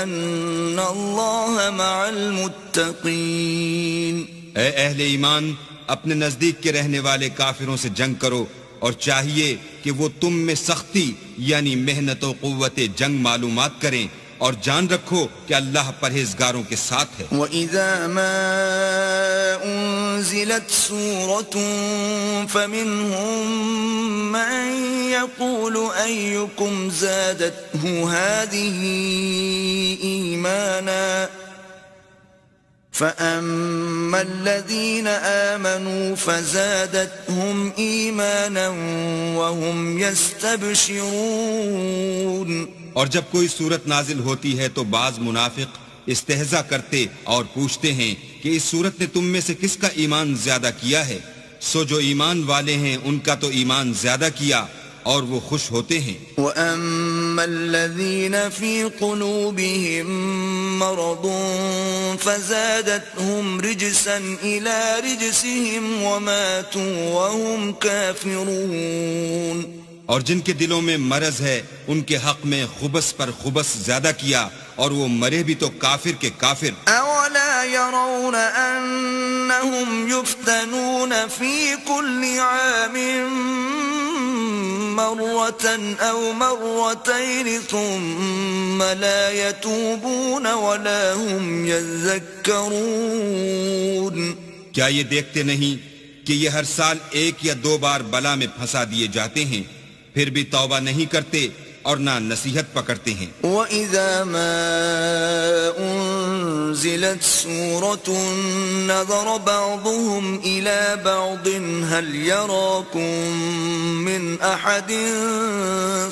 أن الله مع المتقين۔ اے اہل ایمان، اپنے نزدیک کے رہنے والے کافروں سے جنگ کرو، اور چاہیے کہ وہ تم میں سختی یعنی محنت و قوت جنگ معلومات کریں، اور جان رکھو کہ اللہ پرہیزگاروں کے ساتھ ہے۔ وَإِذَا مَا أُنزِلَتْ سُورَةٌ فَمِنْهُمْ مَنْ يَقُولُ أَيُّكُمْ زَادَتْهُ هَذِهِ إِيمَانًا فَأَمَّا الَّذِينَ آمَنُوا فَزَادَتْهُمْ إِيمَانًا وَهُمْ يَسْتَبْشِرُونَ۔ اور جب کوئی صورت نازل ہوتی ہے تو بعض منافق استہزاء کرتے اور پوچھتے ہیں کہ اس صورت نے تم میں سے کس کا ایمان زیادہ کیا ہے؟ سو جو ایمان والے ہیں ان کا تو ایمان زیادہ کیا اور وہ خوش ہوتے ہیں۔ وَأَمَّا الَّذِينَ فِي قُلُوبِهِم مَّرَضٌ فَزَادَتْهُمْ رِجْسًا إِلَى رِجْسِهِمْ وَمَاتُوا وَهُمْ كَافِرُونَ۔ اور جن کے دلوں میں مرض ہے ان کے حق میں خبث پر خبث زیادہ کیا اور وہ مرے بھی تو کافر کے کافر۔ أَوَلَا يَرَوْنَ أَنَّهُمْ يُفْتَنُونَ فِي كُلِّ عَامٍ مرة أو مرتين ثم لا يتوبون ولا هم يذكرون۔ کیا یہ دیکھتے نہیں کہ یہ ہر سال ایک یا دو بار بلا میں پھنسا دیے جاتے ہیں، پھر بھی توبہ نہیں کرتے اور نہ نصیحت پکڑتے ہیں۔ وَإِذَا مَا أُنزِلَتْ سُورَةٌ نَظَرَ بَعْضُهُمْ إِلَى بَعْضٍ هَلْ يَرَاكُمْ مِنْ أَحَدٍ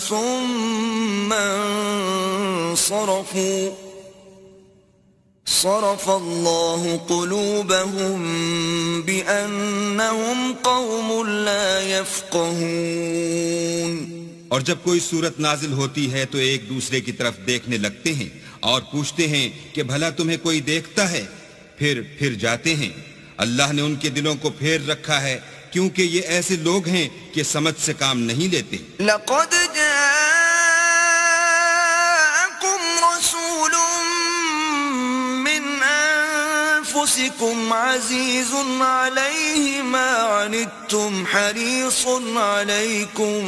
ثُمَّ انصَرَفُوا صَرَفَ اللَّهُ قُلُوبَهُمْ بِأَنَّهُمْ قَوْمٌ لَا يَفْقَهُونَ۔ اور جب کوئی صورت نازل ہوتی ہے تو ایک دوسرے کی طرف دیکھنے لگتے ہیں اور پوچھتے ہیں کہ بھلا تمہیں کوئی دیکھتا ہے؟ پھر جاتے ہیں۔ اللہ نے ان کے دلوں کو پھیر رکھا ہے کیونکہ یہ ایسے لوگ ہیں کہ سمجھ سے کام نہیں لیتے۔ لَقَدْ جَاءَكُمْ رَسُولٌ مِّنْ أَنفُسِكُمْ عَزِيزٌ عَلَيْهِ مَا عَنِتُّمْ حَرِيصٌ عَلَيْكُمْ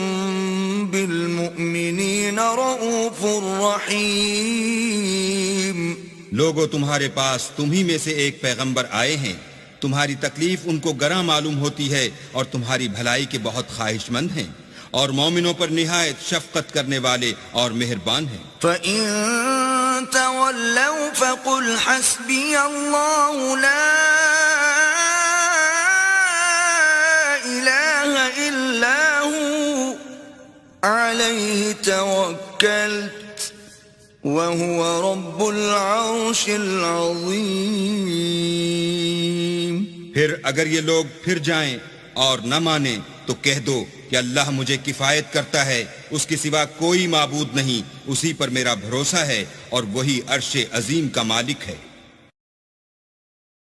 بِالْمُؤْمِنِينَ رَءُوفٌ رَحِيمٌ۔ لوگوں، تمہارے پاس تم ہی میں سے ایک پیغمبر آئے ہیں، تمہاری تکلیف ان کو گراں معلوم ہوتی ہے اور تمہاری بھلائی کے بہت خواہش مند ہیں، اور مومنوں پر نہایت شفقت کرنے والے اور مہربان ہیں۔ فَإِن تَوَلَّوْا فَقُلْ حَسْبِيَ اللَّهُ لَا إِلَٰهَ إِلَّا هُوَ عَلَيْهِ تَوَكَّلْتُ وَهُوَ رَبُّ الْعَرْشِ الْعَظِيمِ۔ پھر اگر یہ لوگ پھر جائیں اور نہ مانیں تو کہہ دو کہ اللہ مجھے کفایت کرتا ہے، اس کے سوا کوئی معبود نہیں، اسی پر میرا بھروسہ ہے اور وہی عرش عظیم کا مالک ہے۔